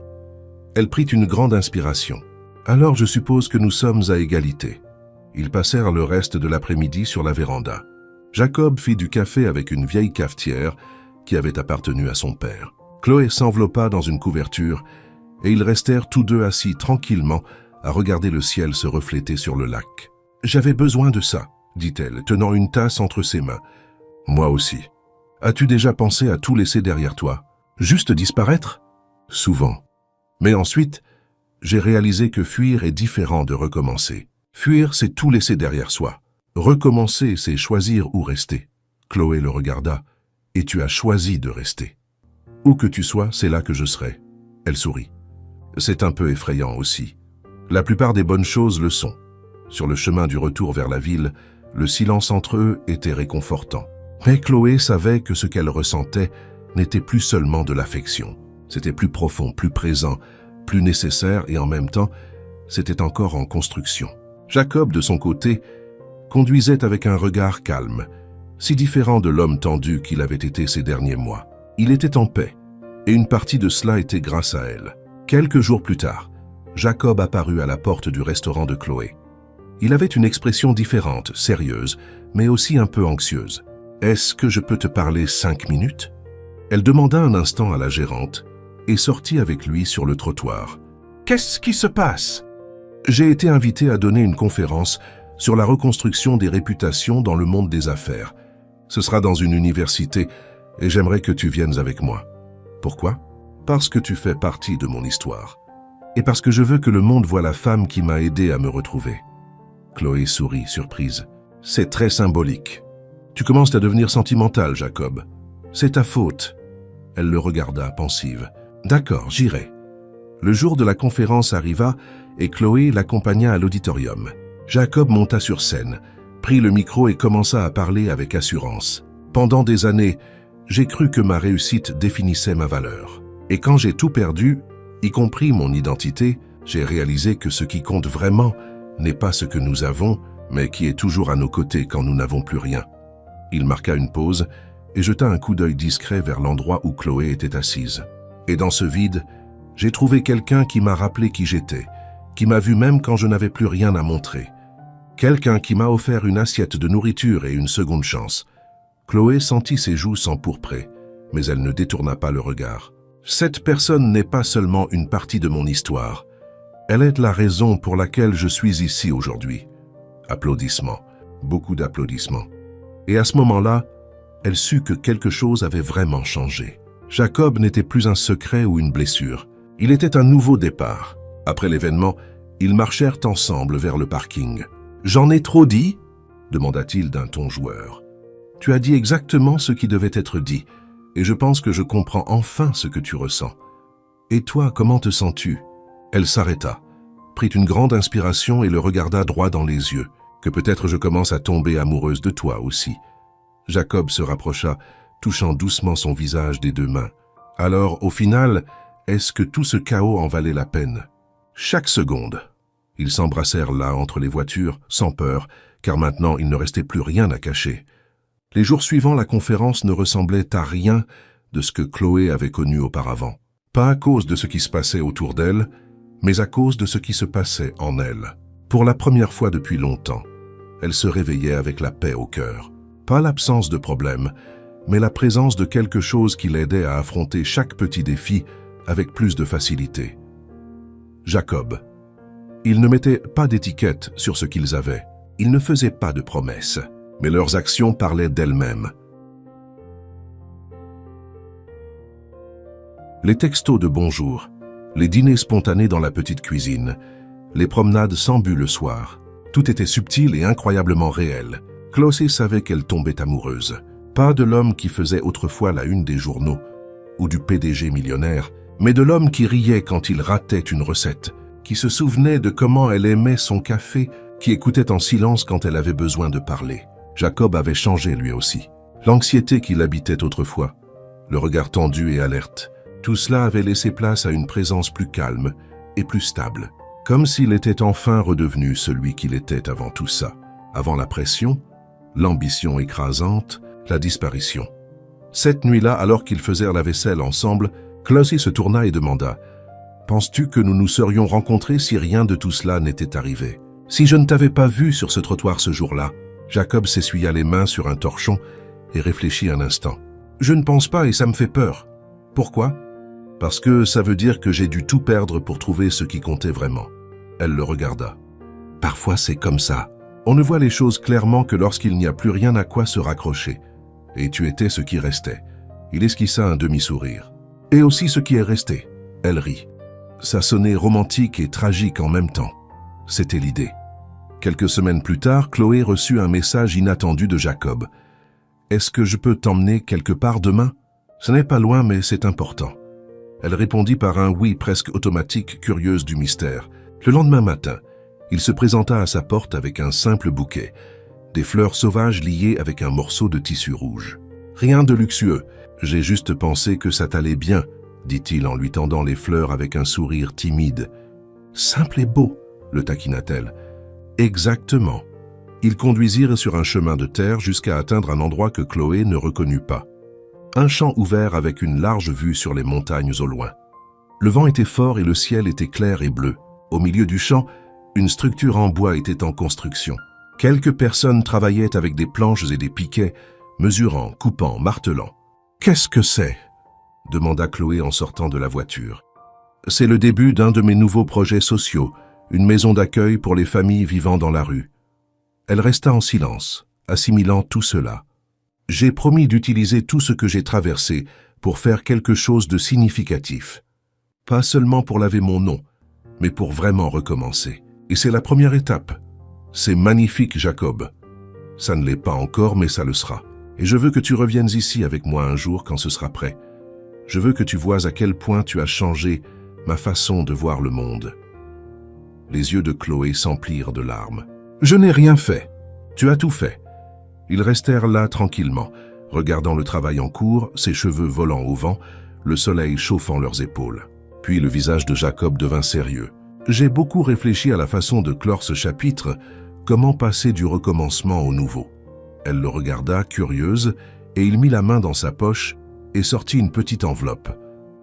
Elle prit une grande inspiration. « Alors je suppose que nous sommes à égalité. » Ils passèrent le reste de l'après-midi sur la véranda. Jacob fit du café avec une vieille cafetière qui avait appartenu à son père. Chloé s'enveloppa dans une couverture et ils restèrent tous deux assis tranquillement à regarder le ciel se refléter sur le lac. « J'avais besoin de ça, » dit-elle, tenant une tasse entre ses mains. « Moi aussi. As-tu déjà pensé à tout laisser derrière toi? Juste disparaître? » Souvent. Mais ensuite, j'ai réalisé que fuir est différent de recommencer. Fuir, c'est tout laisser derrière soi. Recommencer, c'est choisir où rester. Chloé le regarda. « Et tu as choisi de rester. » « Où que tu sois, c'est là que je serai. » Elle sourit. C'est un peu effrayant aussi. La plupart des bonnes choses le sont. Sur le chemin du retour vers la ville, le silence entre eux était réconfortant. Mais Chloé savait que ce qu'elle ressentait n'était plus seulement de l'affection. C'était plus profond, plus présent, plus nécessaire et en même temps, c'était encore en construction. Jacob, de son côté, conduisait avec un regard calme, si différent de l'homme tendu qu'il avait été ces derniers mois. Il était en paix, et une partie de cela était grâce à elle. Quelques jours plus tard, Jacob apparut à la porte du restaurant de Chloé. Il avait une expression différente, sérieuse, mais aussi un peu anxieuse. « Est-ce que je peux te parler 5 minutes ?» Elle demanda un instant à la gérante et sortit avec lui sur le trottoir. « Qu'est-ce qui se passe ?» J'ai été invité à donner une conférence sur la reconstruction des réputations dans le monde des affaires. Ce sera dans une université et j'aimerais que tu viennes avec moi. Pourquoi? Parce que tu fais partie de mon histoire. Et parce que je veux que le monde voie la femme qui m'a aidé à me retrouver. Chloé sourit, surprise. C'est très symbolique. Tu commences à devenir sentimental, Jacob. C'est ta faute. Elle le regarda, pensive. D'accord, j'irai. Le jour de la conférence arriva et Chloé l'accompagna à l'auditorium. Jacob monta sur scène, prit le micro et commença à parler avec assurance. Pendant des années, j'ai cru que ma réussite définissait ma valeur. Et quand j'ai tout perdu, y compris mon identité, j'ai réalisé que ce qui compte vraiment n'est pas ce que nous avons, mais qui est toujours à nos côtés quand nous n'avons plus rien. Il marqua une pause et jeta un coup d'œil discret vers l'endroit où Chloé était assise. Et dans ce vide, j'ai trouvé quelqu'un qui m'a rappelé qui j'étais, qui m'a vu même quand je n'avais plus rien à montrer. Quelqu'un qui m'a offert une assiette de nourriture et une seconde chance. Chloé sentit ses joues s'empourprer, mais elle ne détourna pas le regard. Cette personne n'est pas seulement une partie de mon histoire. Elle est la raison pour laquelle je suis ici aujourd'hui. Applaudissements, beaucoup d'applaudissements. Et à ce moment-là, elle sut que quelque chose avait vraiment changé. Jacob n'était plus un secret ou une blessure. Il était un nouveau départ. Après l'événement, ils marchèrent ensemble vers le parking. « J'en ai trop dit ?» demanda-t-il d'un ton joueur. « Tu as dit exactement ce qui devait être dit, et je pense que je comprends enfin ce que tu ressens. Et toi, comment te sens-tu » Elle s'arrêta, prit une grande inspiration et le regarda droit dans les yeux. « Que peut-être je commence à tomber amoureuse de toi aussi. » Jacob se rapprocha, touchant doucement son visage des deux mains. Alors, au final, est-ce que tout ce chaos en valait la peine? Chaque seconde. Ils s'embrassèrent là, entre les voitures, sans peur, car maintenant il ne restait plus rien à cacher. Les jours suivants, la conférence ne ressemblait à rien de ce que Chloé avait connu auparavant. Pas à cause de ce qui se passait autour d'elle, mais à cause de ce qui se passait en elle. Pour la première fois depuis longtemps, elle se réveillait avec la paix au cœur. Pas l'absence de problème, mais la présence de quelque chose qui l'aidait à affronter chaque petit défi avec plus de facilité. Jacob. Ils ne mettaient pas d'étiquette sur ce qu'ils avaient. Ils ne faisaient pas de promesses, mais leurs actions parlaient d'elles-mêmes. Les textos de bonjour, les dîners spontanés dans la petite cuisine, les promenades sans but le soir, tout était subtil et incroyablement réel. Chloé savait qu'elle tombait amoureuse. Pas de l'homme qui faisait autrefois la une des journaux, ou du PDG millionnaire, mais de l'homme qui riait quand il ratait une recette, qui se souvenait de comment elle aimait son café, qui écoutait en silence quand elle avait besoin de parler. Jacob avait changé lui aussi. L'anxiété qui l'habitait autrefois, le regard tendu et alerte, tout cela avait laissé place à une présence plus calme et plus stable, comme s'il était enfin redevenu celui qu'il était avant tout ça, avant la pression, l'ambition écrasante, la disparition. Cette nuit-là, alors qu'ils faisèrent la vaisselle ensemble, Chloé se tourna et demanda « Penses-tu que nous nous serions rencontrés si rien de tout cela n'était arrivé? Si je ne t'avais pas vu sur ce trottoir ce jour-là ?» Jacob s'essuya les mains sur un torchon et réfléchit un instant. « Je ne pense pas et ça me fait peur. Pourquoi? Parce que ça veut dire que j'ai dû tout perdre pour trouver ce qui comptait vraiment. » Elle le regarda. « Parfois c'est comme ça. On ne voit les choses clairement que lorsqu'il n'y a plus rien à quoi se raccrocher. Et tu étais ce qui restait. » Il esquissa un demi-sourire. « Et aussi ce qui est resté. » Elle rit. Ça sonnait romantique et tragique en même temps. C'était l'idée. Quelques semaines plus tard, Chloé reçut un message inattendu de Jacob. « Est-ce que je peux t'emmener quelque part demain? Ce n'est pas loin, mais c'est important. » Elle répondit par un oui presque automatique, curieuse du mystère. Le lendemain matin, il se présenta à sa porte avec un simple bouquet, des fleurs sauvages liées avec un morceau de tissu rouge. Rien de luxueux, j'ai juste pensé que ça t'allait bien, dit-il en lui tendant les fleurs avec un sourire timide. Simple et beau, le taquina-t-elle. Exactement. Ils conduisirent sur un chemin de terre jusqu'à atteindre un endroit que Chloé ne reconnut pas. Un champ ouvert avec une large vue sur les montagnes au loin. Le vent était fort et le ciel était clair et bleu. Au milieu du champ, une structure en bois était en construction. Quelques personnes travaillaient avec des planches et des piquets, mesurant, coupant, martelant. « Qu'est-ce que c'est ?» demanda Chloé en sortant de la voiture. « C'est le début d'un de mes nouveaux projets sociaux, une maison d'accueil pour les familles vivant dans la rue. » Elle resta en silence, assimilant tout cela. « J'ai promis d'utiliser tout ce que j'ai traversé pour faire quelque chose de significatif. Pas seulement pour laver mon nom, mais pour vraiment recommencer. Et c'est la première étape. C'est magnifique, Jacob. Ça ne l'est pas encore, mais ça le sera. Et je veux que tu reviennes ici avec moi un jour quand ce sera prêt. Je veux que tu vois à quel point tu as changé ma façon de voir le monde. » Les yeux de Chloé s'emplirent de larmes. « Je n'ai rien fait. Tu as tout fait. » Ils restèrent là tranquillement, regardant le travail en cours, ses cheveux volant au vent, le soleil chauffant leurs épaules. Puis le visage de Jacob devint sérieux. « J'ai beaucoup réfléchi à la façon de clore ce chapitre, comment passer du recommencement au nouveau. » Elle le regarda, curieuse, et il mit la main dans sa poche et sortit une petite enveloppe.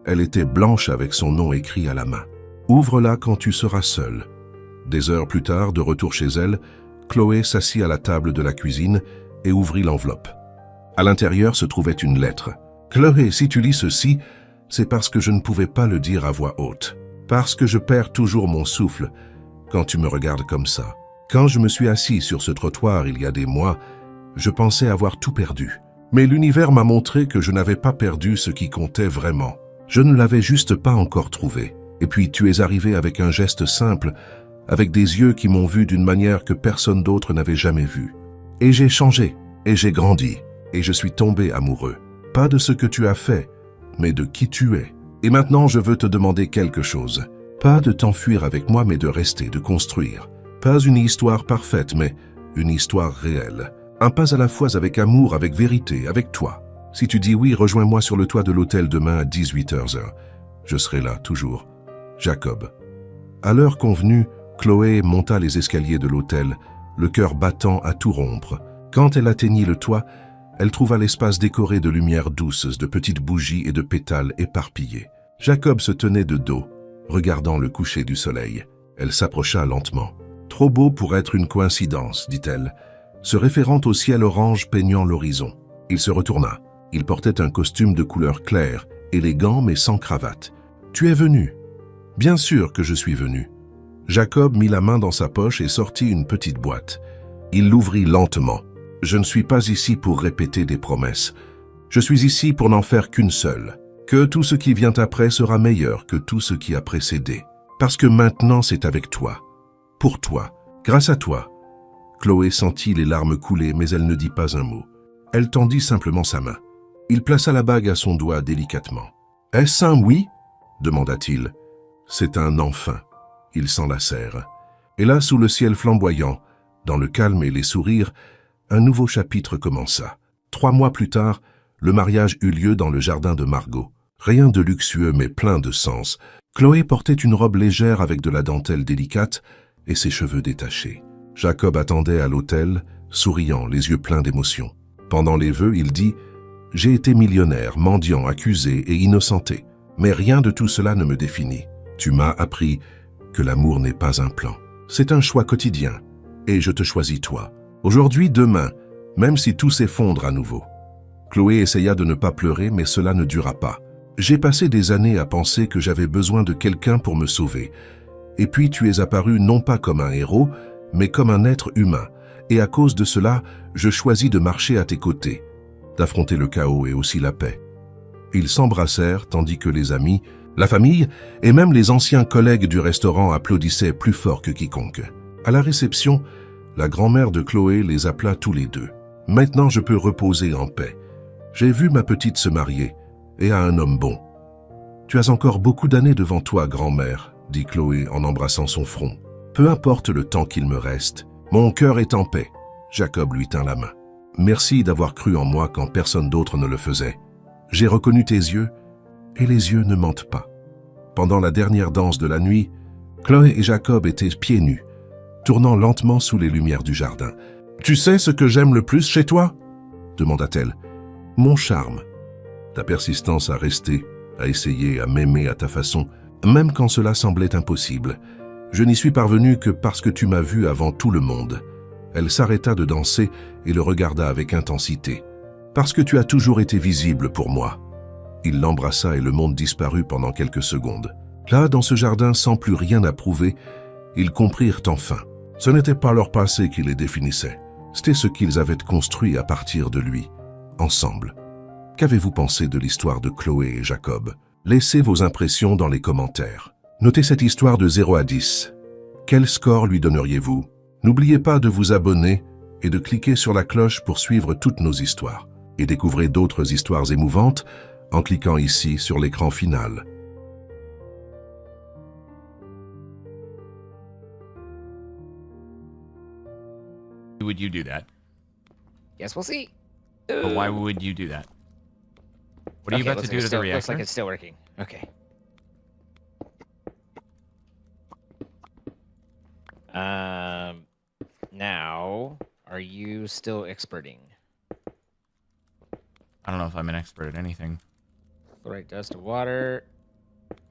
Elle était blanche avec son nom écrit à la main. « Ouvre-la quand tu seras seul. » Des heures plus tard, de retour chez elle, Chloé s'assit à la table de la cuisine et ouvrit l'enveloppe. À l'intérieur se trouvait une lettre. « Chloé, si tu lis ceci, c'est parce que je ne pouvais pas le dire à voix haute. Parce que je perds toujours mon souffle quand tu me regardes comme ça. Quand je me suis assis sur ce trottoir il y a des mois, je pensais avoir tout perdu. Mais l'univers m'a montré que je n'avais pas perdu ce qui comptait vraiment. Je ne l'avais juste pas encore trouvé. Et puis tu es arrivé avec un geste simple, avec des yeux qui m'ont vu d'une manière que personne d'autre n'avait jamais vue. Et j'ai changé, et j'ai grandi, et je suis tombé amoureux. Pas de ce que tu as fait, mais de qui tu es. Et maintenant je veux te demander quelque chose. Pas de t'enfuir avec moi, mais de rester, de construire. Pas une histoire parfaite, mais une histoire réelle. Un pas à la fois avec amour, avec vérité, avec toi. Si tu dis oui, rejoins-moi sur le toit de l'hôtel demain à 18h. Je serai là, toujours. Jacob. À l'heure convenue, Chloé monta les escaliers de l'hôtel, le cœur battant à tout rompre. Quand elle atteignit le toit, elle trouva l'espace décoré de lumières douces, de petites bougies et de pétales éparpillés. Jacob se tenait de dos, regardant le coucher du soleil. Elle s'approcha lentement. « Trop beau pour être une coïncidence, dit-elle, se référant au ciel orange peignant l'horizon. » Il se retourna. Il portait un costume de couleur claire, élégant mais sans cravate. « Tu es venu. »« Bien sûr que je suis venu. » Jacob mit la main dans sa poche et sortit une petite boîte. Il l'ouvrit lentement. « Je ne suis pas ici pour répéter des promesses. Je suis ici pour n'en faire qu'une seule. Que tout ce qui vient après sera meilleur que tout ce qui a précédé. Parce que maintenant c'est avec toi. Pour toi. Grâce à toi. » Chloé sentit les larmes couler, mais elle ne dit pas un mot. Elle tendit simplement sa main. Il plaça la bague à son doigt délicatement. « Est-ce un oui ?» demanda-t-il. « C'est un enfin. » Ils s'enlacèrent. Et là, sous le ciel flamboyant, dans le calme et les sourires, un nouveau chapitre commença. 3 mois plus tard, le mariage eut lieu dans le jardin de Margot. Rien de luxueux, mais plein de sens. Chloé portait une robe légère avec de la dentelle délicate et ses cheveux détachés. Jacob attendait à l'autel, souriant, les yeux pleins d'émotion. Pendant les vœux, il dit « J'ai été millionnaire, mendiant, accusé et innocenté. Mais rien de tout cela ne me définit. Tu m'as appris que l'amour n'est pas un plan. C'est un choix quotidien. Et je te choisis toi. Aujourd'hui, demain, même si tout s'effondre à nouveau. » Chloé essaya de ne pas pleurer, mais cela ne dura pas. « J'ai passé des années à penser que j'avais besoin de quelqu'un pour me sauver. Et puis tu es apparu non pas comme un héros, mais comme un être humain. Et à cause de cela, je choisis de marcher à tes côtés, d'affronter le chaos et aussi la paix. » Ils s'embrassèrent tandis que les amis, la famille et même les anciens collègues du restaurant applaudissaient plus fort que quiconque. À la réception, la grand-mère de Chloé les appela tous les deux. « Maintenant je peux reposer en paix. J'ai vu ma petite se marier, et à un homme bon. »« Tu as encore beaucoup d'années devant toi, grand-mère, » dit Chloé en embrassant son front. « Peu importe le temps qu'il me reste, mon cœur est en paix. » Jacob lui tint la main. « Merci d'avoir cru en moi quand personne d'autre ne le faisait. J'ai reconnu tes yeux, et les yeux ne mentent pas. » Pendant la dernière danse de la nuit, Chloé et Jacob étaient pieds nus, tournant lentement sous les lumières du jardin. « Tu sais ce que j'aime le plus chez toi ?» demanda-t-elle. « Mon charme. Ta persistance à rester, à essayer, à m'aimer à ta façon, même quand cela semblait impossible. Je n'y suis parvenue que parce que tu m'as vu avant tout le monde. » Elle s'arrêta de danser et le regarda avec intensité. « Parce que tu as toujours été visible pour moi. » Il l'embrassa et le monde disparut pendant quelques secondes. Là, dans ce jardin sans plus rien à prouver, ils comprirent enfin. Ce n'était pas leur passé qui les définissait. C'était ce qu'ils avaient construit à partir de lui, ensemble. Qu'avez-vous pensé de l'histoire de Chloé et Jacob? Laissez vos impressions dans les commentaires. Notez cette histoire de 0 à 10. Quel score lui donneriez-vous? N'oubliez pas de vous abonner et de cliquer sur la cloche pour suivre toutes nos histoires. Et découvrez d'autres histoires émouvantes en cliquant ici sur l'écran final. Would you do that? Guess we'll see. But why would you do that? What are you about to do to the reactor? Looks like it's still working. Okay. Now, are you still experting? I don't know if I'm an expert at anything. Fluorite dust to water.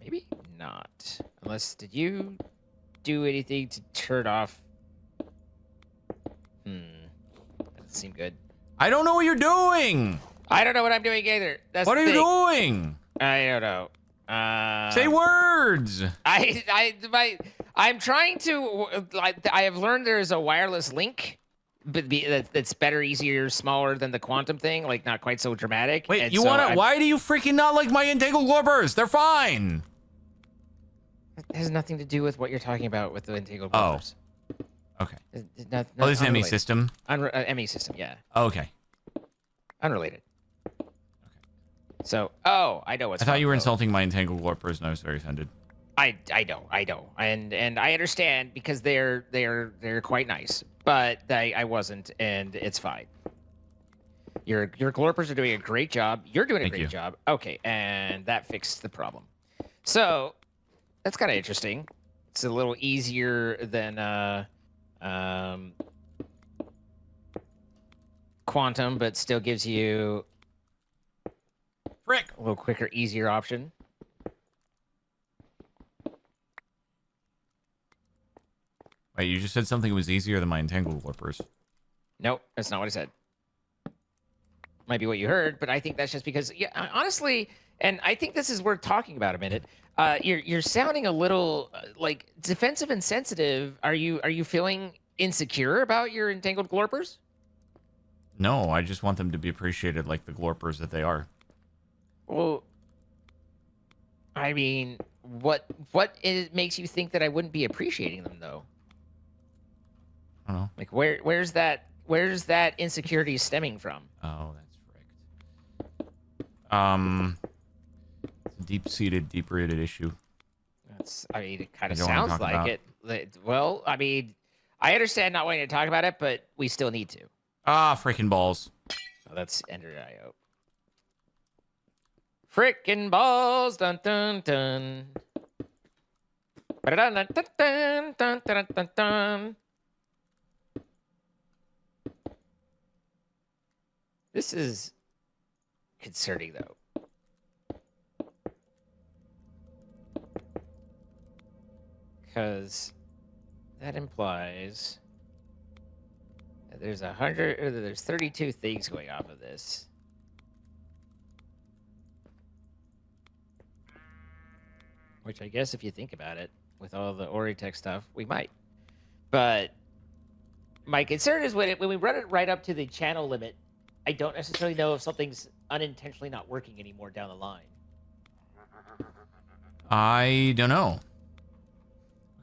Maybe not. Unless, did you do anything to turn off? Doesn't seem good. I don't know what you're doing! I don't know what I'm doing either. That's What the are you thing. doing? I don't know. Say words! I'm trying to, like, I have learned there's a wireless link, but that's better, easier, smaller than the quantum thing, like not quite so dramatic. Wait, and you so wanna? I'm- Why do you freaking not like my entangled glorpers? They're fine. It has nothing to do with what you're talking about with the entangled Oh. bubblers. Okay. Not, Oh, this is ME unrelated. system. ME system, yeah. Okay. Unrelated. So, oh, I know what's I thought you were wrong, though. insulting my entangled glorpers, and I was very offended. I know, and I understand because they're quite nice, but I wasn't, and it's fine. Your glorpers are doing a great job. You're doing a Thank great you. job. Okay, and that fixed the problem. So that's kind of interesting. It's a little easier than quantum, but still gives you Frick! a little quicker, easier option. Wait, you just said something was easier than my entangled glorpers. Nope, that's not what I said. Might be what you heard, but I think that's just because, yeah, honestly, and I think this is worth talking about a minute. You're sounding a little like defensive and sensitive. Are you feeling insecure about your entangled glorpers? No, I just want them to be appreciated like the glorpers that they are. Well, I mean, what makes you think that I wouldn't be appreciating them though? I don't know. Like where's that insecurity stemming from? Oh, that's fricked. It's a deep-seated, deep-rooted issue. I mean, it kind of You don't wanna sounds talk like it. Well, I mean, I understand not wanting to talk about it, but we still need to. Ah, freaking balls. Oh, that's Ender.io. Frickin' balls, dun dun dun. Ba-da-dun, dun dun dun dun dun dun. This is concerning, though. Because that implies that there's 32 things going off of this. Which I guess if you think about it, with all the Oritech stuff, we might. But my concern is when we run it right up to the channel limit, I don't necessarily know if something's unintentionally not working anymore down the line. I don't know.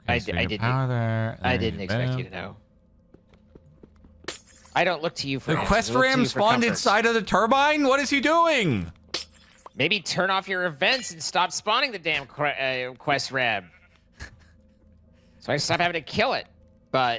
I so your didn't- power there, I there didn't you expect go. you to know. I don't look to you for The answers. quest I look to ram you for spawned comfort. inside of the turbine? What is he doing? Maybe turn off your events and stop spawning the damn quest ram. So I stop having to kill it. But